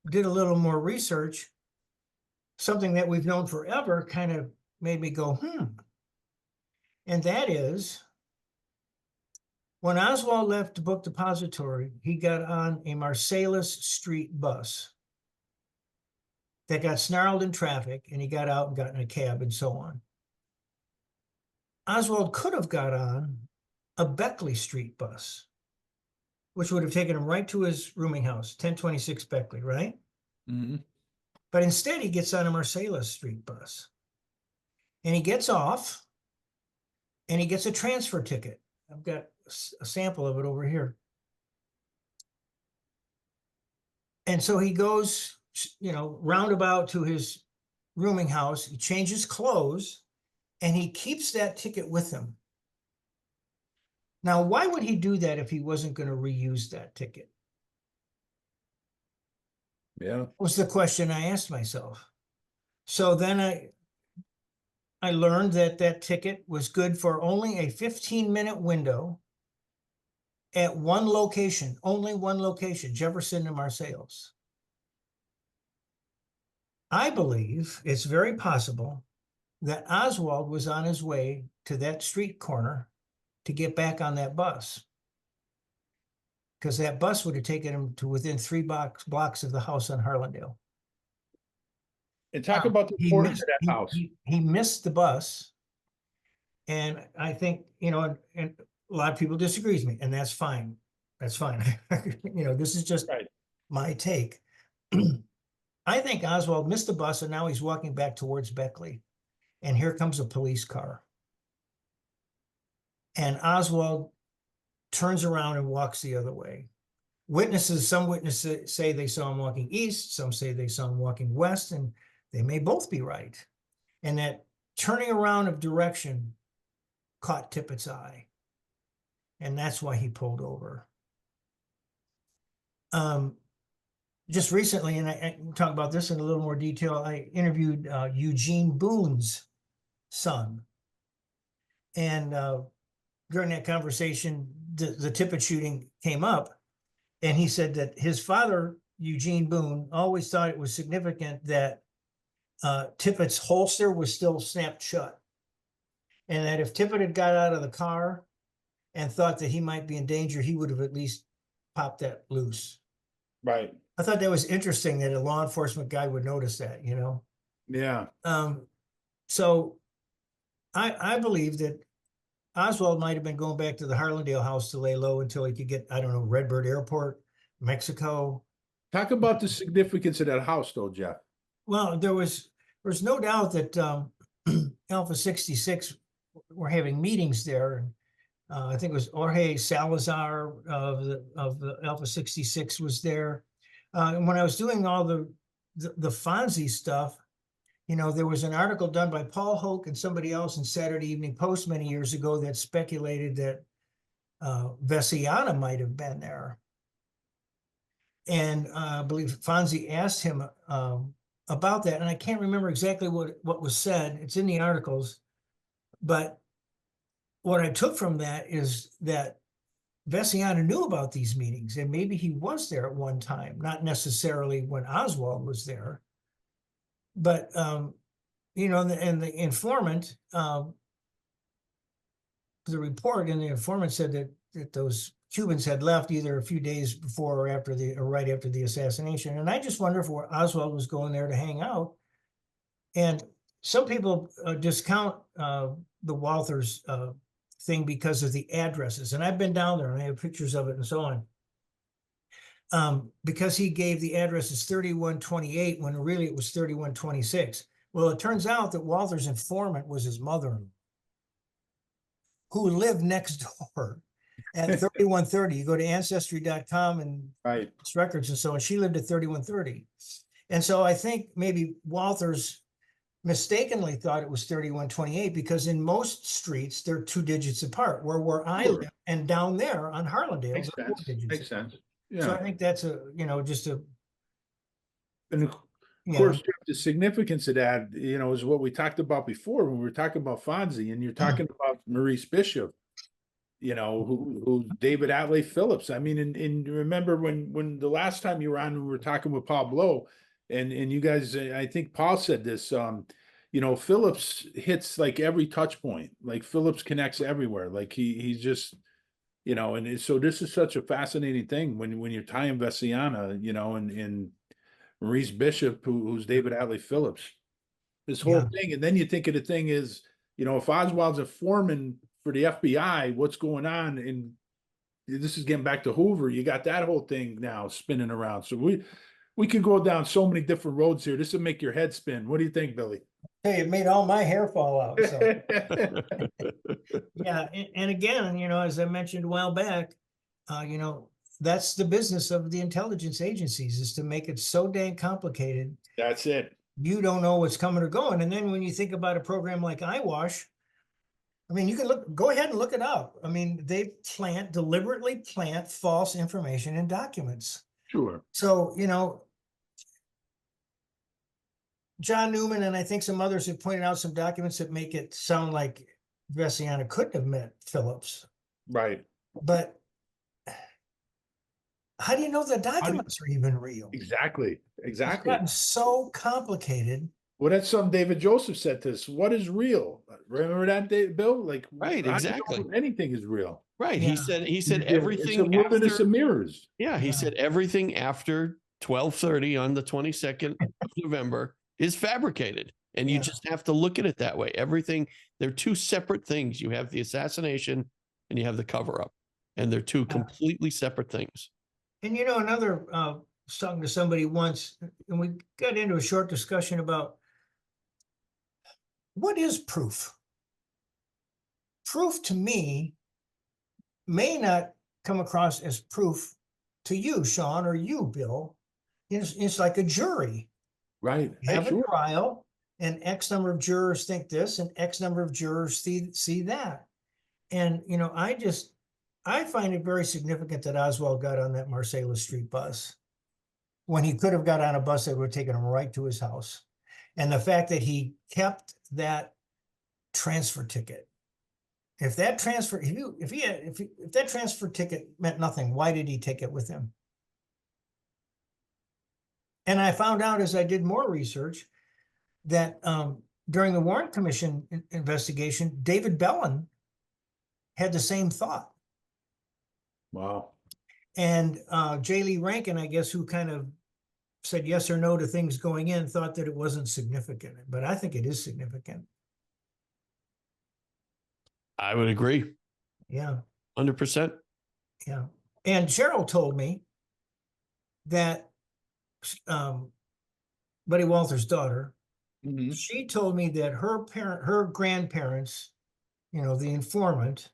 did a little more research, something that we've known forever kind of made me go, And that is, when Oswald left the book depository, he got on a Marsalis Street bus that got snarled in traffic, and he got out and got in a cab and so on. Oswald could have got on a Beckley Street bus, which would have taken him right to his rooming house, 1026 Beckley, right? Mm-hmm. But instead, he gets on a Marsalis Street bus. And he gets off, and he gets a transfer ticket. I've got a sample of it over here. And so he goes, roundabout to his rooming house. He changes clothes, and he keeps that ticket with him. Now, why would he do that if he wasn't going to reuse that ticket? Yeah. Was the question I asked myself. So then I learned that ticket was good for only a 15-minute window at one location, only one location, Jefferson and Marsalis. I believe it's very possible that Oswald was on his way to that street corner to get back on that bus, because that bus would have taken him to within 3 blocks of the house on Harlandale. And talk about the importance of that house. He missed the bus. And I think, and a lot of people disagree with me, and that's fine. That's fine. This is just my take. I think Oswald missed the bus, and now he's walking back towards Beckley. And here comes a police car. And Oswald turns around and walks the other way. Some witnesses say they saw him walking east, some say they saw him walking west, and they may both be right. And that turning around of direction caught Tippett's eye. And that's why he pulled over. Just recently, and I talk about this in a little more detail, I interviewed Eugene Boone's son. And during that conversation, the Tippett shooting came up. And he said that his father, Eugene Boone, always thought it was significant that Tippett's holster was still snapped shut. And that if Tippett had got out of the car and thought that he might be in danger, he would have at least popped that loose. Right. I thought that was interesting that a law enforcement guy would notice that, you know? Yeah. So I believe that Oswald might have been going back to the Harlandale house to lay low until he could get, I don't know, Redbird Airport, Mexico. Talk about the significance of that house, though, Jeff. Well, there's no doubt that Alpha 66 were having meetings there. And I think it was Jorge Salazar of the Alpha 66 was there. And when I was doing all the Fonzi stuff, you know, there was an article done by Paul Hoke and somebody else in Saturday Evening Post many years ago that speculated that Vesiana might have been there. And I believe Fonzi asked him about that. And I can't remember exactly what was said. It's in the articles. But what I took from that is that Vesiana knew about these meetings, and maybe he was there at one time, not necessarily when Oswald was there. But, you know, and the informant, the report in the informant said that those Cubans had left either a few days before or after or right after the assassination. And I just wonder if Oswald was going there to hang out. And some people discount the Walthers thing because of the addresses. And I've been down there and I have pictures of it and so on. Because he gave the address as 3128 when really it was 3126. Well, it turns out that Walthers' informant was his mother-in-law, who lived next door at 3130. You go to ancestry.com and Right. it's records and so on. She lived at 3130. And so I think maybe Walthers mistakenly thought it was 3128 because in most streets, they're 2 digits apart, where I live and down there on Harlandale, Makes they're 4 sense. digits Makes apart. sense. Yeah. So I think that's just a. And of course, the significance of that, you know, is what we talked about before when we were talking about Fonzi, and you're talking about Maurice Bishop, you know, who David Atlee Phillips. I mean, and remember when the last time you were on, we were talking with Paul Blow, and you guys, I think Paul said this, you know, Phillips hits like every touch point, like Phillips connects everywhere. Like he's just, you know, and so this is such a fascinating thing when you're tying Vesiana, you know, and Maurice Bishop, who's David Atlee Phillips, this whole thing. And then you think of the thing is, you know, if Oswald's a foreman for the FBI, what's going on? And this is getting back to Hoover. You got that whole thing now spinning around. So we could go down so many different roads here. This will make your head spin. What do you think, Billy? Hey, it made all my hair fall out. So. Yeah, and again, you know, as I mentioned a while back, you know, that's the business of the intelligence agencies, is to make it so dang complicated. That's it. You don't know what's coming or going. And then when you think about a program like iWash, I mean, you can go ahead and look it up. I mean, they deliberately plant false information in documents. Sure. So, you know, John Newman and I think some others have pointed out some documents that make it sound like Vesiana couldn't have met Phillips. Right. But how do you know the documents are even real? Exactly. It's gotten so complicated. Well, that's something David Joseph said to us. What is real? Remember that, Bill? Like, right, exactly. Anything is real. Right. Yeah. He said everything. It's a wilderness of mirrors. Yeah. He said everything after 12:30 on the 22nd of November is fabricated. And you just have to look at it that way. Everything, they're two separate things. You have the assassination and you have the cover up, and they're two completely separate things. And, you know, another, I was talking to somebody once, and we got into a short discussion about what is proof? Proof to me may not come across as proof to you, Sean, or you, Bill. It's like a jury. Right. You have Sure. a trial, and X number of jurors think this, and X number of jurors see that. And, you know, I find it very significant that Oswald got on that Marcellus Street bus when he could have got on a bus that would have taken him right to his house. And the fact that he kept that transfer ticket. If that transfer, if that transfer ticket meant nothing, why did he take it with him? And I found out as I did more research that during the Warren Commission investigation, David Bellin had the same thought. Wow. And J. Lee Rankin, I guess, who kind of said yes or no to things going in, thought that it wasn't significant. But I think it is significant. I would agree. Yeah. 100%. Yeah. And Cheryl told me that Buddy Walthers' daughter, she told me that her grandparents, you know, the informant,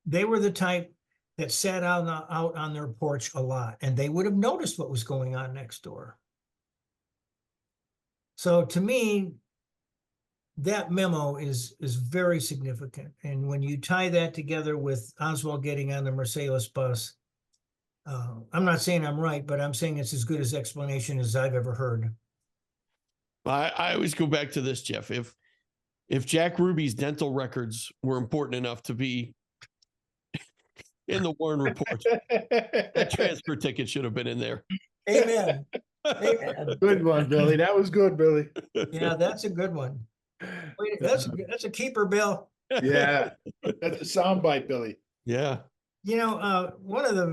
they were the type that sat out on their porch a lot, and they would have noticed what was going on next door. So to me, that memo is very significant. And when you tie that together with Oswald getting on the Marcellus bus, I'm not saying I'm right, but I'm saying it's as good as explanation as I've ever heard. I always go back to this, Jeff. If Jack Ruby's dental records were important enough to be in the Warren report, that transfer ticket should have been in there. Amen. Amen. Good one, Billy. That was good, Billy. Yeah, that's a good one. Wait, that's a keeper, Bill. Yeah, that's a soundbite, Billy. Yeah. You know, one of the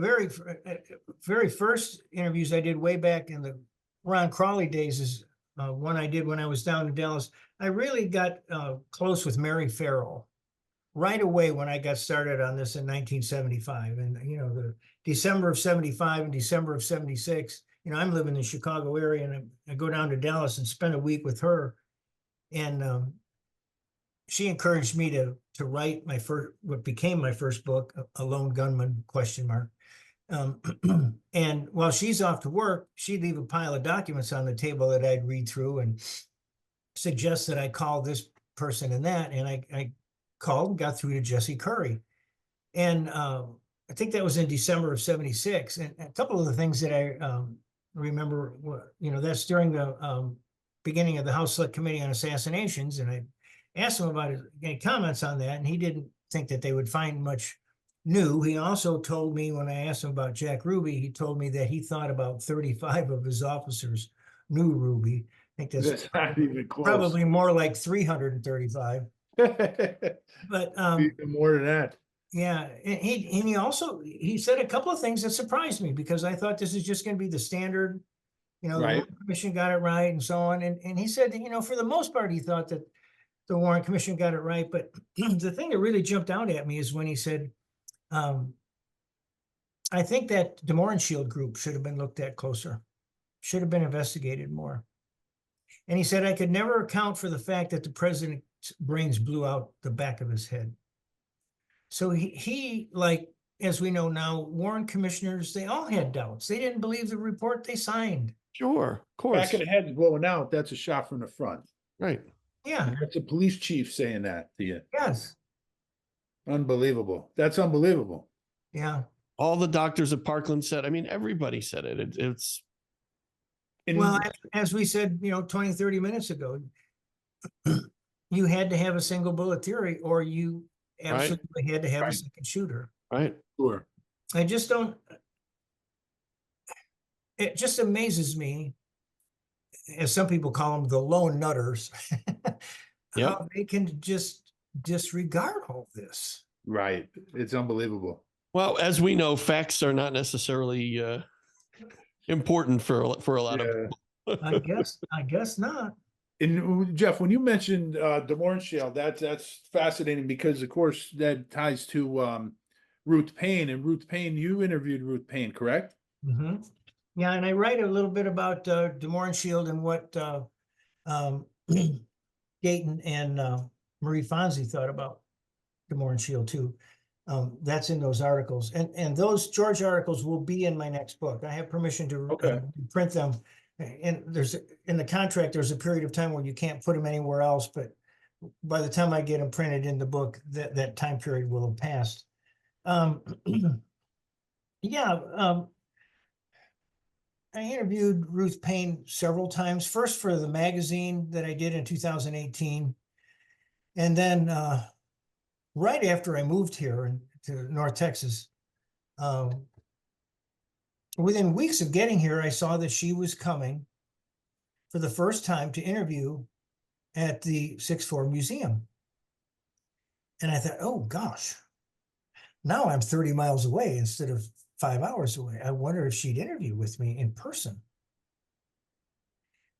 very first interviews I did way back in the Ron Crawley days is one I did when I was down in Dallas. I really got close with Mary Ferrell right away when I got started on this in 1975. And, you know, the December of 75 and December of 76, you know, I'm living in the Chicago area, and I go down to Dallas and spend a week with her. And she encouraged me to write what became my first book, A Lone Gunman, ? And while she's off to work, she'd leave a pile of documents on the table that I'd read through and suggest that I call this person and that. And I called and got through to Jesse Curry. And I think that was in December of 76. And a couple of the things that I remember, you know, that's during the beginning of the House Select Committee on Assassinations. And I asked him about any comments on that, and he didn't think that they would find much new. He also told me, when I asked him about Jack Ruby, he told me that he thought about 35 of his officers knew Ruby. I think that's not even close. Probably more like 335. But even more than that. Yeah, and he said a couple of things that surprised me, because I thought this is just going to be the standard, you know, Right. the Warren Commission got it right and so on. And he said, you know, for the most part, he thought that the Warren Commission got it right. But the thing that really jumped out at me is when he said, I think that the Mohrenschildt group should have been looked at closer, should have been investigated more. And he said, I could never account for the fact that the president's brains blew out the back of his head. So he, like, as we know now, Warren commissioners, they all had doubts. They didn't believe the report they signed. Sure. Of course. Back of the head's blowing out. That's a shot from the front. Right. Yeah. That's a police chief saying that to you. Yes. Unbelievable. That's unbelievable. Yeah. All the doctors at Parkland said, I mean, everybody said it. It's. And Well, as we said, you know, 20, 30 minutes ago, you had to have a single bullet theory, or you absolutely had to have a second shooter. Right. sure. I just don't, it just amazes me, as some people call them, the lone nutters, how they can just disregard all this. Right. It's unbelievable. Well, as we know, facts are not necessarily important for a lot of people. I guess not. And Jeff, when you mentioned the Mohrenschildt, that's fascinating, because of course that ties to Ruth Payne. And Ruth Payne, you interviewed Ruth Payne, correct? Mm-hmm. Yeah, and I write a little bit about de Mohrenschildt and what Gayton and Marie Fonzi thought about de Mohrenschildt too. That's in those articles. And those George articles will be in my next book. I have permission to Okay. print them. And there's, in the contract, there's a period of time where you can't put them anywhere else, but by the time I get them printed in the book, that time period will have passed. Yeah, I interviewed Ruth Payne several times, first for the magazine that I did in 2018. And then right after I moved here to North Texas, within weeks of getting here, I saw that she was coming for the first time to interview at the 6-4 Museum. And I thought, oh gosh, now I'm 30 miles away instead of 5 hours away. I wonder if she'd interview with me in person.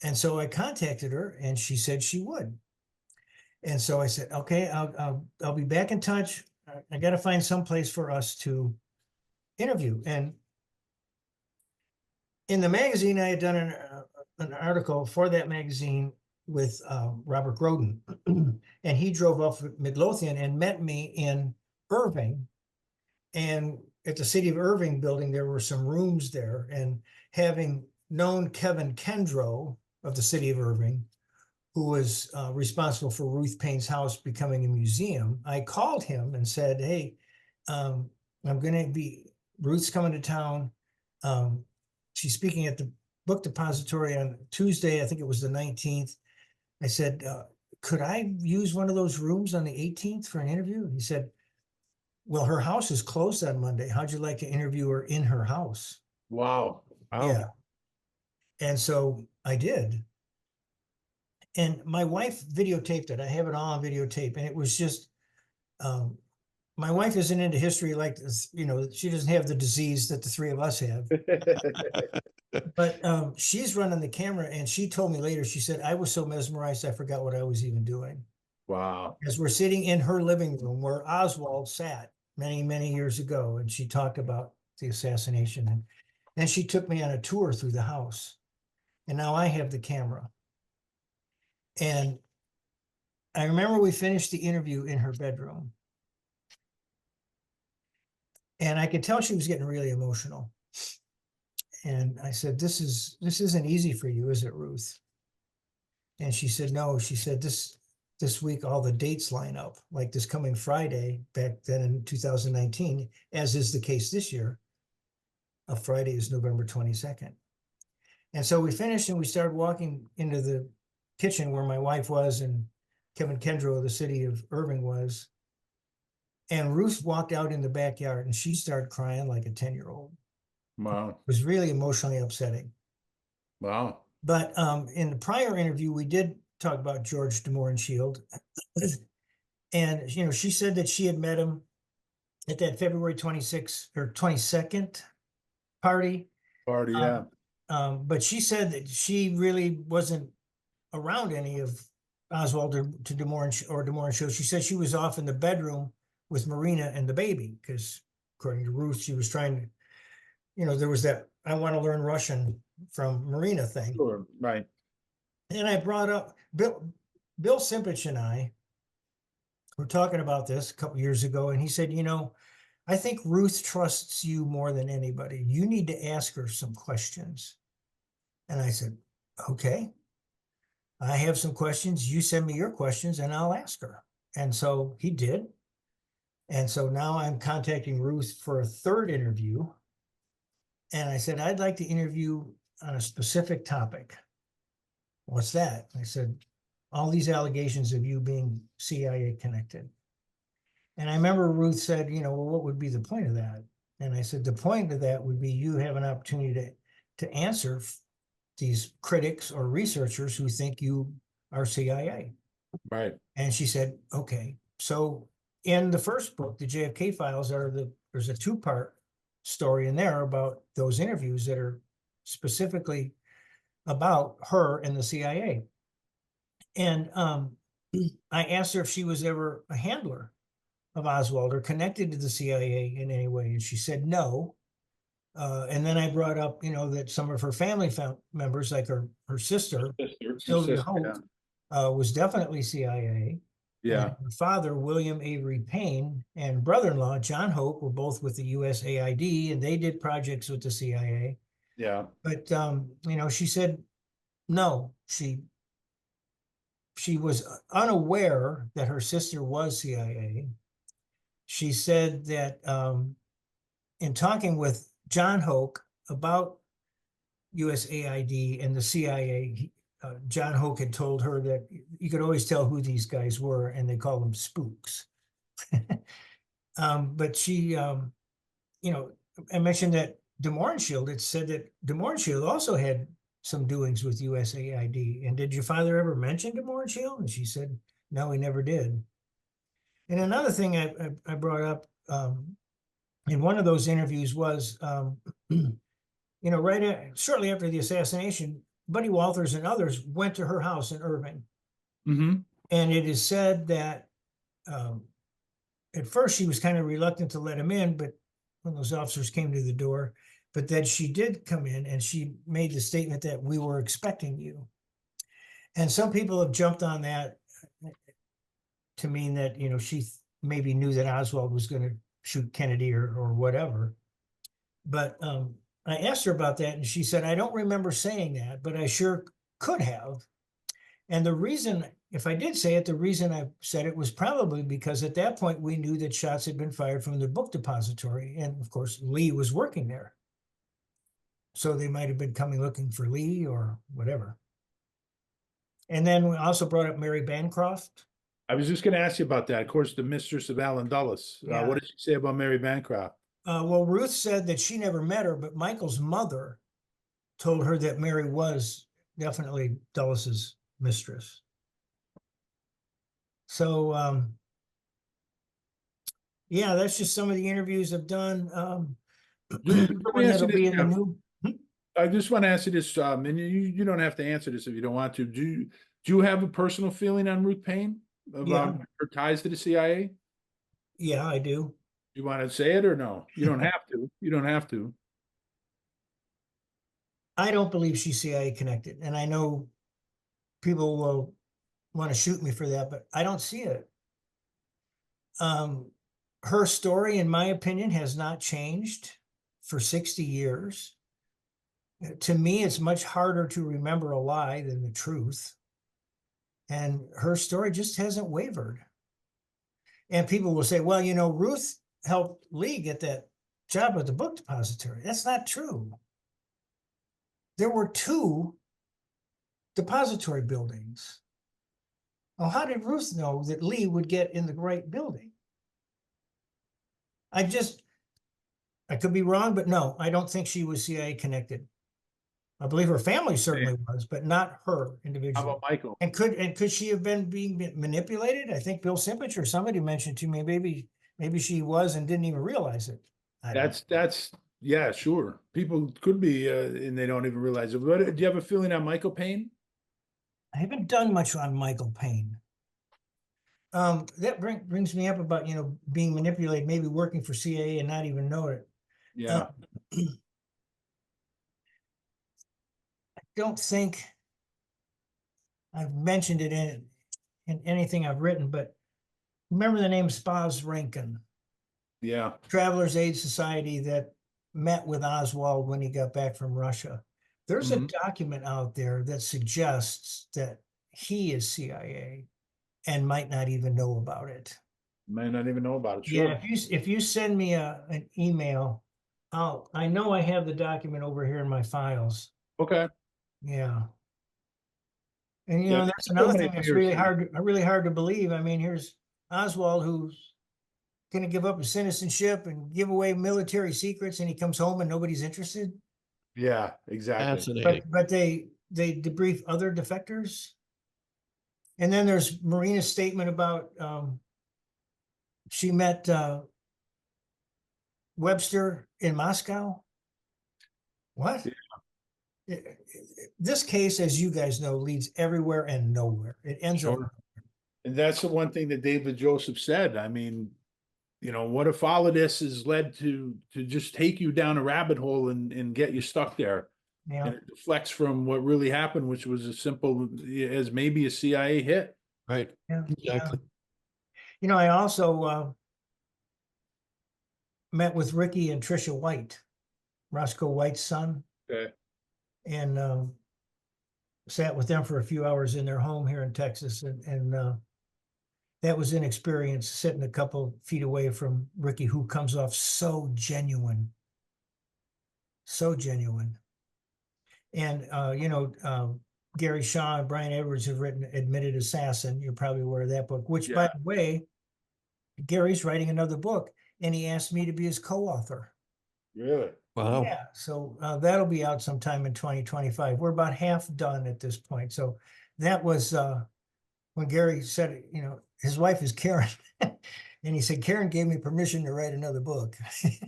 And so I contacted her and she said she would. And so I said, okay, I'll be back in touch. I got to find some place for us to interview. And in the magazine, I had done an article for that magazine with Robert Groden. And he drove up from Midlothian and met me in Irving. And at the City of Irving building, there were some rooms there. And having known Kevin Kendrow of the City of Irving, who was responsible for Ruth Payne's house becoming a museum, I called him and said, hey, Ruth's coming to town. She's speaking at the book depository on Tuesday. I think it was the 19th. I said, could I use one of those rooms on the 18th for an interview? He said, well, her house is closed on Monday. How'd you like to interview her in her house? Wow. Yeah. And so I did. And my wife videotaped it. I have it all on videotape. And it was just, my wife isn't into history like this, she doesn't have the disease that the three of us have. But she's running the camera and she told me later, she said, I was so mesmerized, I forgot what I was even doing. Wow. As we're sitting in her living room where Oswald sat many, many years ago. And she talked about the assassination. And she took me on a tour through the house. And now I have the camera. And I remember we finished the interview in her bedroom. And I could tell she was getting really emotional. And I said, this isn't easy for you, is it, Ruth? And she said, no. She said, this week, all the dates line up, like this coming Friday, back then in 2019, as is the case this year. A Friday is November 22nd. And so we finished and we started walking into the kitchen where my wife was and Kevin Kendrow of the City of Irving was. And Ruth walked out in the backyard and she started crying like a 10-year-old. Wow. It was really emotionally upsetting. Wow. But in the prior interview, we did talk about George de Mohrenschildt. And, she said that she had met him at that February 26th or 22nd party. Yeah. But she said that she really wasn't around any of Oswald or de Mohrenschildt. She said she was off in the bedroom with Marina and the baby, because according to Ruth, she was trying to, there was that I want to learn Russian from Marina thing. Sure. Right. And I brought up Bill Simpich and I were talking about this a couple years ago, and he said, I think Ruth trusts you more than anybody. You need to ask her some questions. And I said, okay, I have some questions. You send me your questions and I'll ask her. And so he did. And so now I'm contacting Ruth for a third interview. And I said, I'd like to interview on a specific topic. What's that? I said, all these allegations of you being CIA connected. And I remember Ruth said, well, what would be the point of that? And I said, the point of that would be you have an opportunity to answer these critics or researchers who think you are CIA. Right. And she said, okay. So in the first book, the JFK files there's a 2-part story in there about those interviews that are specifically about her and the CIA. And I asked her if she was ever a handler of Oswald or connected to the CIA in any way. And she said no. And then I brought up, that some of her family members, like her sister, Sylvia Holt, was definitely CIA. Yeah. And her father, William Avery Payne, and brother-in-law, John Hope, were both with the USAID, and they did projects with the CIA. Yeah. But, you know, she said, no, she was unaware that her sister was CIA. She said that in talking with John Hoke about USAID and the CIA, John Hoke had told her that you could always tell who these guys were, and they call them spooks. But she, you know, I mentioned that Mohrenschildt, it said that Mohrenschildt also had some doings with USAID. And did your father ever mention Mohrenschildt? And she said, no, he never did. And another thing I brought up in one of those interviews was, you know, shortly after the assassination, Buddy Walthers and others went to her house in Irving. Mm-hmm. And it is said that at first she was kind of reluctant to let him in, but when those officers came to the door, but that she did come in and she made the statement that we were expecting you. And some people have jumped on that to mean that, you know, she maybe knew that Oswald was going to shoot Kennedy or whatever. But I asked her about that, and she said, I don't remember saying that, but I sure could have. And the reason, if I did say it, the reason I said it was probably because at that point we knew that shots had been fired from the book depository. And of course, Lee was working there. So they might have been coming looking for Lee or whatever. And then we also brought up Mary Bancroft. I was just going to ask you about that. Of course, the mistress of Allen Dulles. Yeah. What did she say about Mary Bancroft? Well, Ruth said that she never met her, but Michael's mother told her that Mary was definitely Dulles's mistress. So, yeah, that's just some of the interviews I've done. I just want to ask you this, and you don't have to answer this if you don't want to. Do you have a personal feeling on Ruth Payne about her ties to the CIA? Yeah, I do. You want to say it or no? You don't have to. You don't have to. I don't believe she's CIA connected, and I know people will want to shoot me for that, but I don't see it. Her story, in my opinion, has not changed for 60 years. To me, it's much harder to remember a lie than the truth. And her story just hasn't wavered. And people will say, well, you know, Ruth helped Lee get that job at the book depository. That's not true. There were 2 depository buildings. Well, how did Ruth know that Lee would get in the right building? I could be wrong, but no, I don't think she was CIA connected. I believe her family certainly was, but not her individually. How about Michael? And could she have been being manipulated? I think Bill Simpich or somebody mentioned to me, maybe she was and didn't even realize it. That's yeah, sure. People could be, and they don't even realize it. But do you have a feeling on Michael Payne? I haven't done much on Michael Payne. That brings me up about, you know, being manipulated, maybe working for CIA and not even know it. Yeah. I don't think I've mentioned it in anything I've written, but remember the name Spaz Rankin? Yeah. Travelers Aid Society that met with Oswald when he got back from Russia. There's a document out there that suggests that he is CIA and might not even know about it. Might not even know about it. Sure. Yeah, if you send me an email, I know I have the document over here in my files. Okay. Yeah. And you know, that's another thing that's really hard to believe. I mean, here's Oswald who's going to give up his citizenship and give away military secrets, and he comes home and nobody's interested. Yeah, exactly. Fascinating. But they debrief other defectors. And then there's Marina's statement about she met Webster in Moscow. What? Yeah. This case, as you guys know, leads everywhere and nowhere. It ends up. And that's the one thing that David Joseph said. I mean, you know, what if all of this has led to just take you down a rabbit hole and get you stuck there? Yeah. And it deflects from what really happened, which was as simple as maybe a CIA hit. Right. Yeah. Exactly. I also met with Ricky and Trisha White, Roscoe White's son. Okay. And sat with them for a few hours in their home here in Texas. And that was an experience, sitting a couple feet away from Ricky, who comes off so genuine. So genuine. And, Gary Shaw and Brian Edwards have written Admitted Assassin. You're probably aware of that book, which, by the way, Gary's writing another book, and he asked me to be his co-author. Really? Wow. Yeah, so that'll be out sometime in 2025. We're about half done at this point. So that was when Gary said, his wife is Karen, and he said, Karen gave me permission to write another book.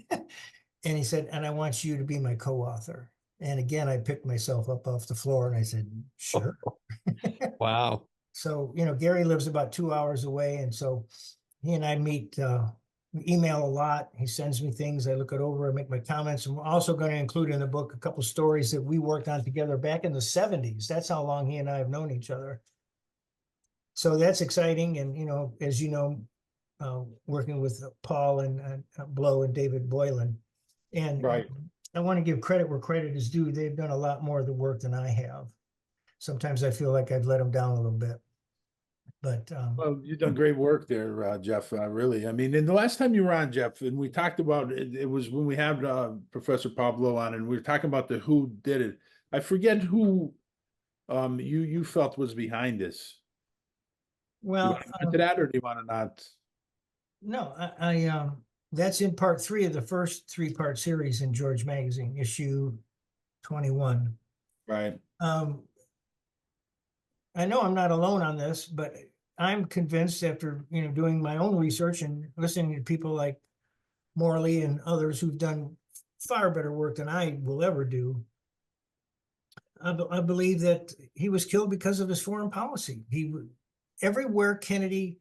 And he said, and I want you to be my co-author. And again, I picked myself up off the floor and I said, sure. Wow. So, Gary lives about 2 hours away. And so he and I meet, we email a lot. He sends me things. I look it over, I make my comments. And we're also going to include in the book a couple stories that we worked on together back in the 70s. That's how long he and I have known each other. So that's exciting. And, as you know, working with Paul and Blow and David Boylan. And Right. I want to give credit where credit is due. They've done a lot more of the work than I have. Sometimes I feel like I've let them down a little bit. But Well, you've done great work there, Jeff. Really. I mean, and the last time you were on, Jeff, and we talked about it, it was when we had Professor Pablo on, and we were talking about the who did it. I forget who you felt was behind this. well, Do you want to get to that, or do you want to not? no, I that's in part 3 of the first 3-part series in George Magazine, issue 21. Right. I know I'm not alone on this, but I'm convinced after, doing my own research and listening to people like Morley and others who've done far better work than I will ever do. I believe that he was killed because of his foreign policy. Everywhere Kennedy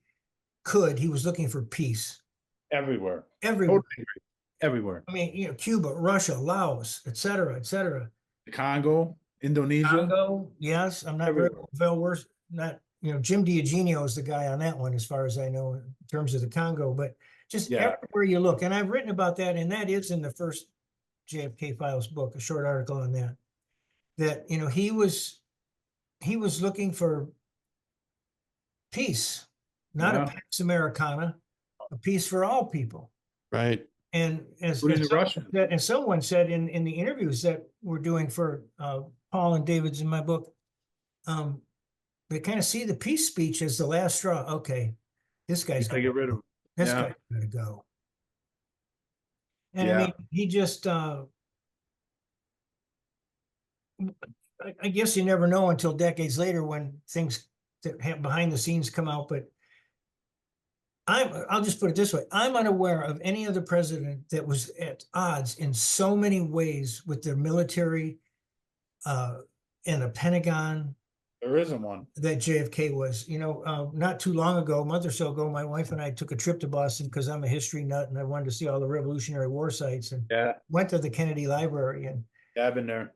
could, he was looking for peace. Everywhere. Everywhere. Totally agree. Everywhere. I mean, Cuba, Russia, Laos, et cetera, et cetera. Congo, Indonesia. Congo, yes, I'm not Everywhere. very well versed. Not, Jim Diagenio is the guy on that one, as far as I know, in terms of the Congo. But just everywhere you look, and I've written about that, and that is in the first JFK Files book, a short article on that. That he was looking for peace, not a Pax Americana, a peace for all people. Right. And as someone said in the interviews that we're doing for Paul and David's in my book, they kind of see the peace speech as the last straw. Okay, this guy's got to get rid of him. This guy's got to go. And I mean, he just, I guess you never know until decades later when things that have behind the scenes come out, but I'll just put it this way. I'm unaware of any other president that was at odds in so many ways with their military and the Pentagon. There isn't one. That JFK was. Not too long ago, a month or so ago, my wife and I took a trip to Boston because I'm a history nut and I wanted to see all the Revolutionary War sites, and went to the Kennedy Library. And I've been there.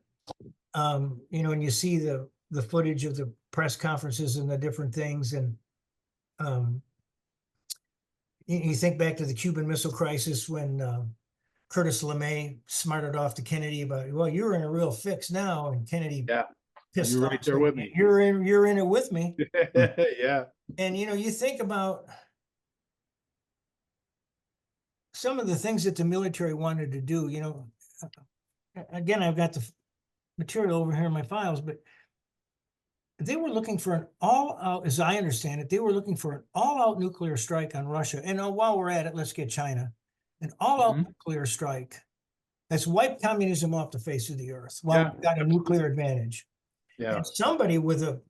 And you see the footage of the press conferences and the different things, and you think back to the Cuban Missile Crisis when Curtis LeMay smarted off to Kennedy about, well, you're in a real fix now, and Kennedy pissed You're off. right there with me. You're in it with me. Yeah. And you think about some of the things that the military wanted to do. Again, I've got the material over here in my files, but they were looking for an all-out, as I understand it, they were looking for an all-out nuclear strike on Russia. And while we're at it, let's get China. An all-out nuclear strike that's wiped communism off the face of the earth while we've got a nuclear advantage. Yeah. And somebody with a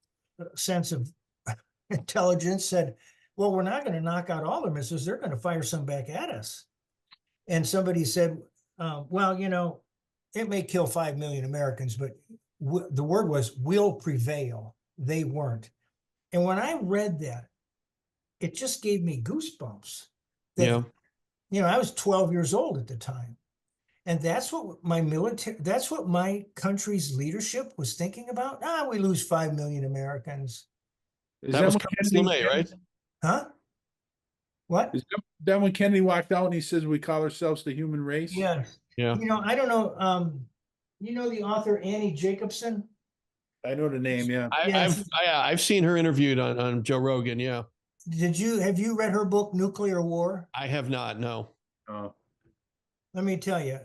sense of intelligence said, well, we're not going to knock out all the missiles. They're going to fire some back at us. And somebody said, well, it may kill 5 million Americans, but the word was will prevail. They weren't. And when I read that, it just gave me goosebumps. I was 12 years old at the time. And that's what that's what my country's leadership was thinking about. We lose 5 million Americans. That was Curtis LeMay, right? Huh? What? Is that when Kennedy walked out and he says we call ourselves the human race? Yes. Yeah. You know, I don't know, you know the author Annie Jacobson? I know the name, yeah. I've seen her interviewed on Joe Rogan. Yeah. Have you read her book, Nuclear War? I have not. No. Oh, Let me tell you,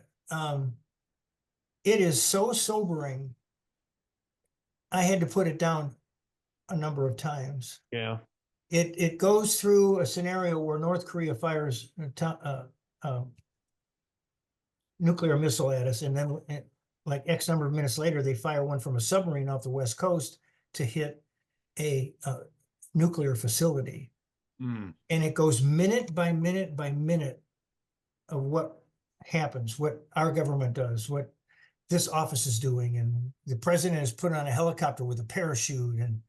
it is so sobering. I had to put it down a number of times. Yeah. It goes through a scenario where North Korea fires nuclear missile at us, and then like X number of minutes later, they fire one from a submarine off the West Coast to hit a nuclear facility. mm, And it goes minute by minute by minute of what happens, what our government does, what this office is doing. And the president is put on a helicopter with a parachute and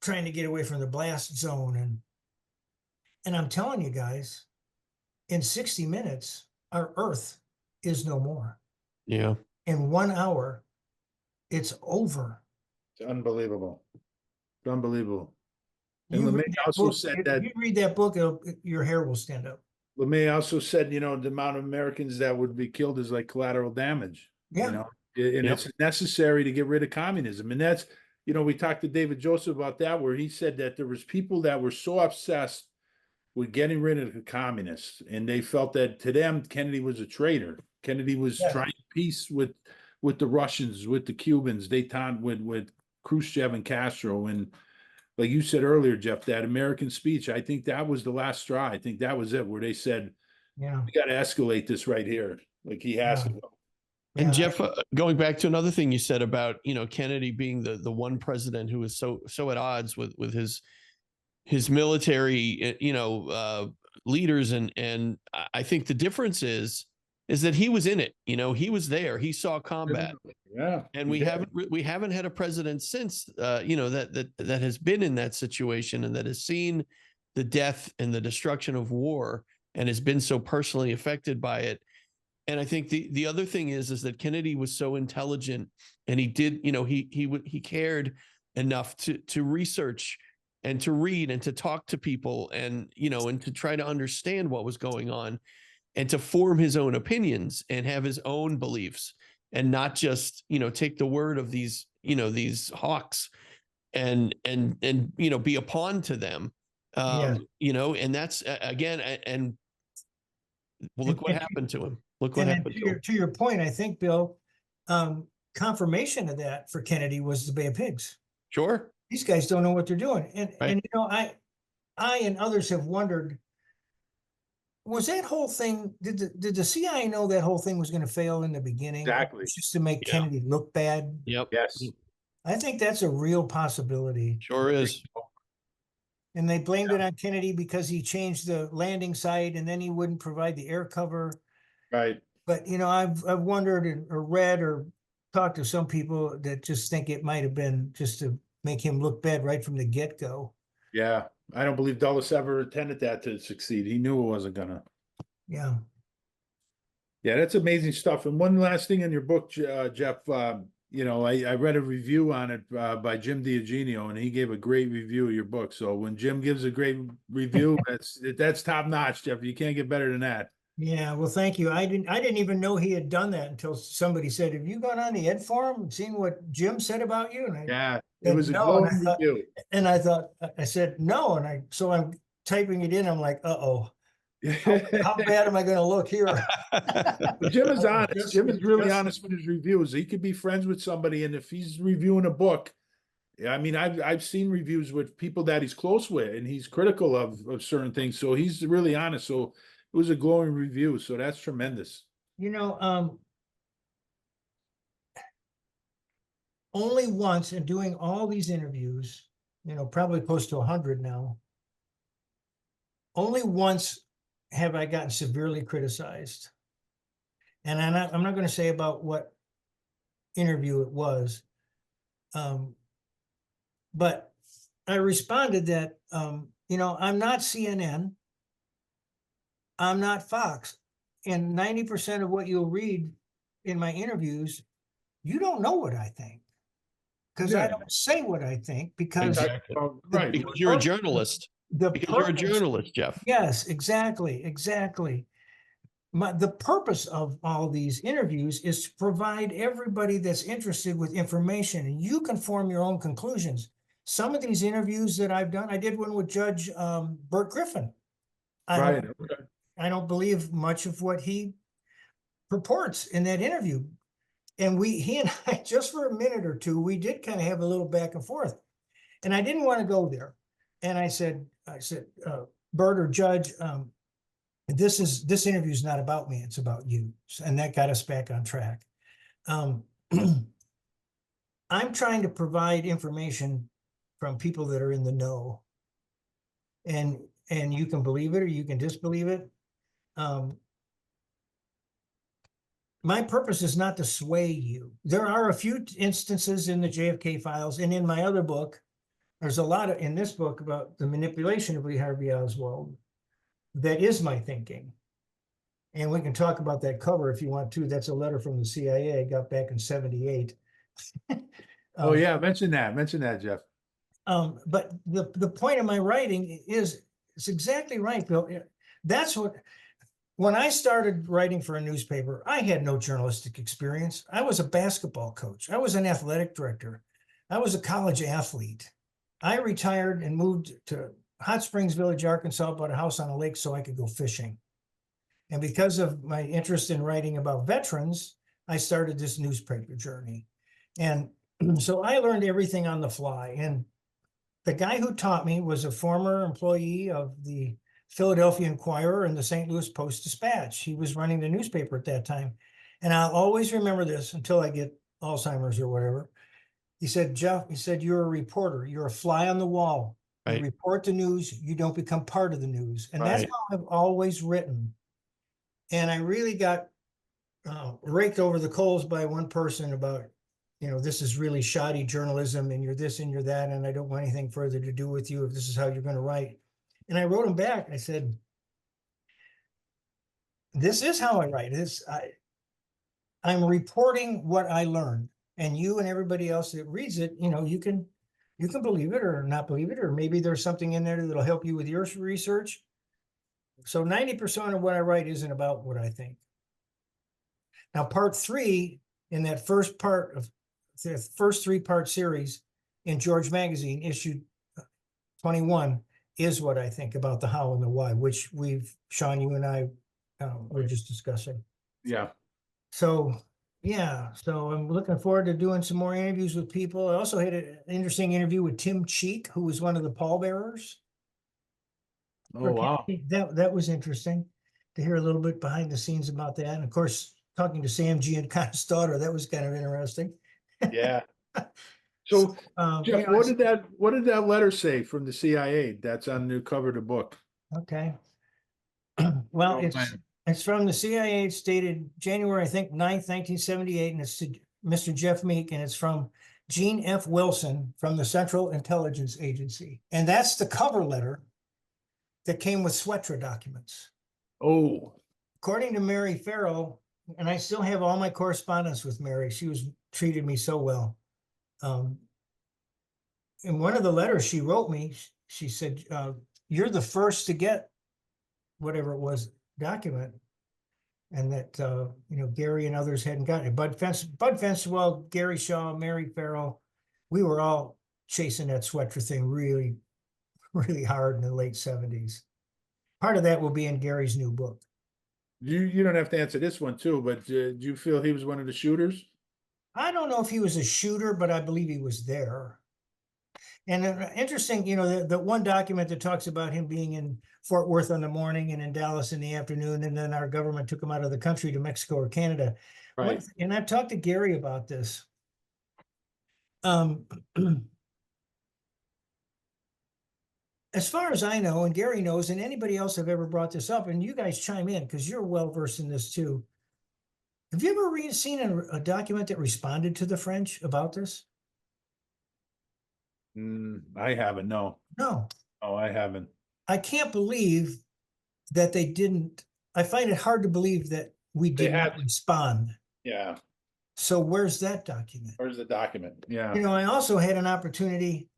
trying to get away from the blast zone. And I'm telling you guys, in 60 minutes, our Earth is no more. Yeah. In 1 hour, it's over. it's unbelievable. It's unbelievable. And You LeMay read that also book- said if that you read that book, your hair will stand up. LeMay also said, you know, the amount of Americans that would be killed is like collateral damage. Yeah. You know, and Yep. it's necessary to get rid of communism. And that's, you know, we talked to David Joseph about that, where he said that there was people that were so obsessed with getting rid of the communists, and they felt that to them, Kennedy was a traitor. Kennedy was Yeah. trying peace with the Russians, with the Cubans, detente with Khrushchev and Castro. And like you said earlier, Jeff, that American speech, I think that was the last straw. I think that was it, where they said, Yeah. we got to escalate this right here. Like he has Yeah. to go. And Yeah. Jeff, going back to another thing you said about, you know, Kennedy being the one president who was so at odds with his military, you know, leaders, and I think the difference is that he was in it. You know, he was there. He saw combat, Yeah. and he did. we haven't had a president since, you know, that has been in that situation and that has seen the death and the destruction of war and has been so personally affected by it. And I think the other thing is that Kennedy was so intelligent, and he did, you know, he cared enough to research and to read and to talk to people, and, you know, and to try to understand what was going on, and to form his own opinions and have his own beliefs, and not just, you know, take the word of these, you know, these hawks and you know, be a pawn to them. Yeah. You know, and that's again, and well, look what happened to him. Look what And then happened to him. to your point, I think, Bill, confirmation of that for Kennedy was the Bay of Pigs. Sure. These guys don't know what they're doing. And Right. you know, I and others have wondered, was that whole thing, did the CIA know that whole thing was going to fail in the beginning? Exactly. Just to make Yeah. Kennedy look bad? Yep. Yes. I think that's a real possibility. Sure is. And they blamed it on Kennedy because he changed the landing site and then he wouldn't provide the air cover. Right. But, you know, I've wondered or read or talked to some people that just think it might have been just to make him look bad right from the get-go. Yeah. I don't believe Dulles ever intended that to succeed. He knew it wasn't gonna. Yeah. Yeah, that's amazing stuff. And one last thing in your book, Jeff, you know, I read a review on it by Jim D'Eugenio, and he gave a great review of your book. So when Jim gives a great review, that's top notch, Jeff. You can't get better than that. Yeah, well, thank you. I didn't even know he had done that until somebody said, "Have you gone on the Ed Forum and seen what Jim said about you?" And Yeah, it was a No, and glowing I thought- review. I said no, and so I'm typing it in. I'm like, "Uh-oh, how bad am I going to look here?" But Jim is honest. Just- Jim is really just- honest with his reviews. He could be friends with somebody, and if he's reviewing a book, I mean, I've seen reviews with people that he's close with, and he's critical of certain things. So he's really honest. So it was a glowing review. So that's tremendous. You know, only once in doing all these interviews, you know, probably close to 100 now, only once have I gotten severely criticized. And I'm not going to say about what interview it was, but I responded that, you know, I'm not CNN, I'm not Fox, and 90% of what you'll read in my interviews, you don't know what I think, because I Yeah. don't say what I think, because Exactly. Right. Because you're a journalist. Because you're a journalist, Jeff. Yes, exactly. The purpose of all these interviews is to provide everybody that's interested with information, and you can form your own conclusions. Some of these interviews that I've done, I did one with Judge Burt Griffin. I don't believe much of what he purports in that interview. And he and I, just for a minute or two, we did kind of have a little back and forth. And I didn't want to go there. And I said, Bert or Judge, this interview is not about me, it's about you. And that got us back on track. I'm trying to provide information from people that are in the know. And you can believe it or you can disbelieve it. My purpose is not to sway you. There are a few instances in the JFK files, and in my other book, there's a lot in this book about the manipulation of Lee Harvey Oswald. That is my thinking. And we can talk about that cover if you want to. That's a letter from the CIA I got back in '78. Oh yeah, mention that, Jeff. But the point of my writing is, it's exactly right, Bill. That's what, when I started writing for a newspaper, I had no journalistic experience. I was a basketball coach. I was an athletic director. I was a college athlete. I retired and moved to Hot Springs Village, Arkansas, bought a house on a lake so I could go fishing. And because of my interest in writing about veterans, I started this newspaper journey. And so I learned everything on the fly. And the guy who taught me was a former employee of the Philadelphia Inquirer and the St. Louis Post-Dispatch. He was running the newspaper at that time. And I'll always remember this until I get Alzheimer's or whatever. He said, Jeff, you're a reporter. You're a fly on the wall. You Right. report the news. You don't become part of the news. And that's Right. how I've always written. And I really got raked over the coals by one person about, this is really shoddy journalism and you're this and you're that, and I don't want anything further to do with you if this is how you're going to write. And I wrote him back. I said, this is how I write. I'm reporting what I learned, and you and everybody else that reads it, you can believe it or not believe it, or maybe there's something in there that'll help you with your research. So 90% of what I write isn't about what I think. Now, part 3 in that first part of the first 3-part series in George Magazine, issue 21, is what I think about the how and the why, which Sean, you and I were just discussing. Yeah. So, yeah, so I'm looking forward to doing some more interviews with people. I also had an interesting interview with Tim Cheek, who was one of the pallbearers. Oh, wow. That was interesting to hear a little bit behind the scenes about that. And of course, talking to Sam Giancana's daughter, that was kind of interesting. Yeah. So, Jeff, you know, what did that letter say from the CIA that's on the new cover of the book? Okay. Well, Oh, man. it's from the CIA. It's dated January, I think, 9th, 1978, and it's to Mr. Jeff Meek, and it's from Gene F. Wilson from the Central Intelligence Agency. And that's the cover letter that came with Souetre documents. Oh, According to Mary Ferrell, and I still have all my correspondence with Mary, she treated me so well. In one of the letters she wrote me, she said, you're the first to get whatever it was document, and that Gary and others hadn't gotten it. Bud Fenstwell, Gary Shaw, Mary Ferrell, we were all chasing that Souetre thing really, really hard in the late 70s. Part of that will be in Gary's new book. you don't have to answer this one too, but do you feel he was one of the shooters? I don't know if he was a shooter, but I believe he was there. And interesting, the one document that talks about him being in Fort Worth in the morning and in Dallas in the afternoon, and then our government took him out of the country to Mexico or Canada. Right. And I've talked to Gary about this. As far as I know, and Gary knows, and anybody else have ever brought this up, and you guys chime in because you're well versed in this too. Have you ever seen a document that responded to the French about this? I haven't. No. No. Oh, I haven't. I can't believe that they didn't. I find it hard to believe that we did not respond. Yeah. So where's that document? Where's the document? Yeah. I also had an opportunity.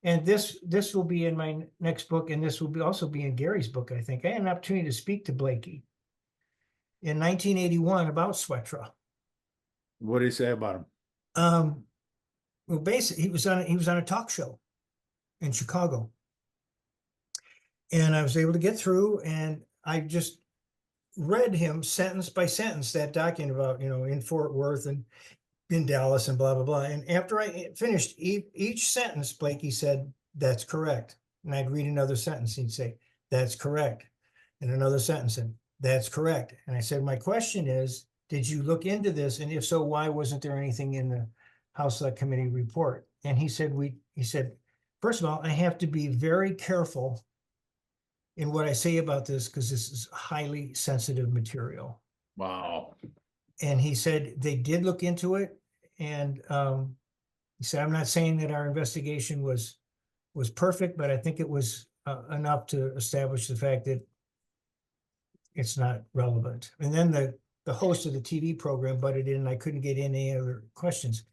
And this will be in my next book, and this will be also be in Gary's book, I think. I had an opportunity to speak to Blakey in 1981 about Souetre. What did he say about him? Well, basically, he was on a talk show in Chicago, and I was able to get through, and I just read him sentence by sentence that document about, in Fort Worth and in Dallas and blah, blah, blah. And after I finished each sentence, Blakey said, "That's correct." And I'd read another sentence. He'd say, "That's correct." And another sentence, and "That's correct." And I said, "My question is, did you look into this? And if so, why wasn't there anything in the House Select Committee report?" And he said, "First of all, I have to be very careful in what I say about this because this is highly sensitive material." Wow. And he said they did look into it. And he said, "I'm not saying that our investigation was perfect, but I think it was enough to establish the fact that it's not relevant." And then the host of the TV program butted in, and I couldn't get any other questions.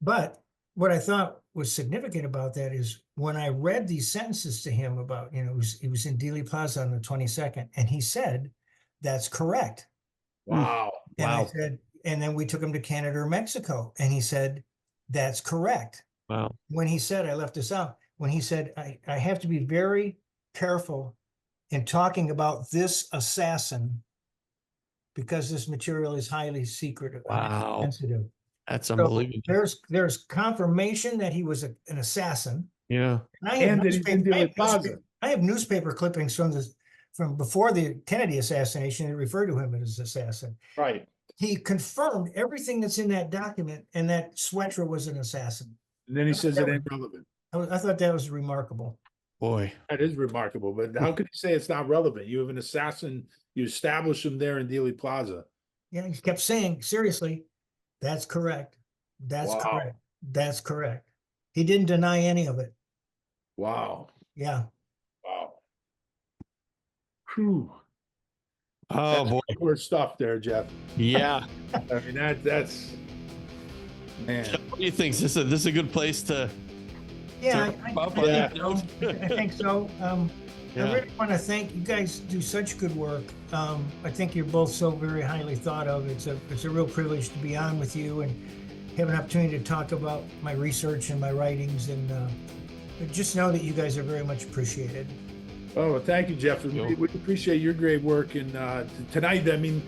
But what I thought was significant about that is when I read these sentences to him about, he was in Dealey Plaza on the 22nd, and he said, "That's correct." Wow. And I said, and then we took him to Canada or Mexico, and he said, "That's correct." Wow. When he said, I left this out, when he said, I have to be very careful in talking about this assassin because this material is highly secretive, Wow. sensitive. That's So unbelievable. there's confirmation that he was an assassin. Yeah. And I have And that he didn't do it Plaza. I have newspaper clippings from before the Kennedy assassination that referred to him as assassin. Right. He confirmed everything that's in that document and that Souetre was an assassin. And then he says it ain't relevant. I thought that was remarkable. Boy. That is remarkable, but how could you say it's not relevant? You have an assassin, you establish him there in Dealey Plaza. Yeah, he kept saying, seriously, "That's correct. That's Wow. correct. That's correct." He didn't deny any of it. Wow. Yeah. Wow. Whew. Oh boy. We're stuff there, Jeff. Yeah. I mean, that's man. What do you think? Is this a good place to? Yeah, wrap up on yeah. that note? I think so. I Yeah. really want to thank you guys. Do such good work. I think you're both so very highly thought of. It's a real privilege to be on with you and have an opportunity to talk about my research and my writings. And just know that you guys are very much appreciated. Oh, well, thank you, Jeff. We appreciate your great work. And tonight, I mean,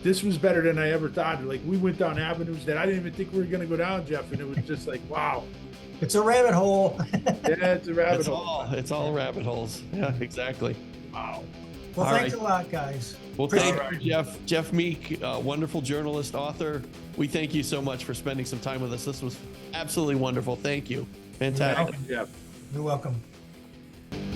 this was better than I ever thought. Like, we went down avenues that I didn't even think we were going to go down, Jeff. And it was just like, wow. It's a rabbit hole. Yeah, it's a rabbit hole. It's all rabbit holes. Yeah, exactly. Wow. Well, All thanks right. a lot, guys. Well, Appreciate thank you, Jeff Meek, wonderful journalist, author. We thank you so much for spending some time with us. This was absolutely wonderful. Thank you. Fantastic. Thank you, Jeff. You're welcome.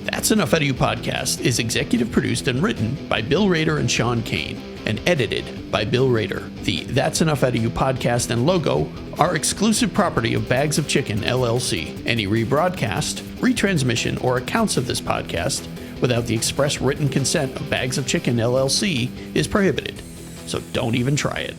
That's Enough Out of You podcast is executive produced and written by Bill Rader and Sean Kane and edited by Bill Rader. The That's Enough Out of You podcast and logo are exclusive property of Bags of Chicken, LLC. Any rebroadcast, retransmission, or accounts of this podcast without the express written consent of Bags of Chicken, LLC is prohibited. So don't even try it.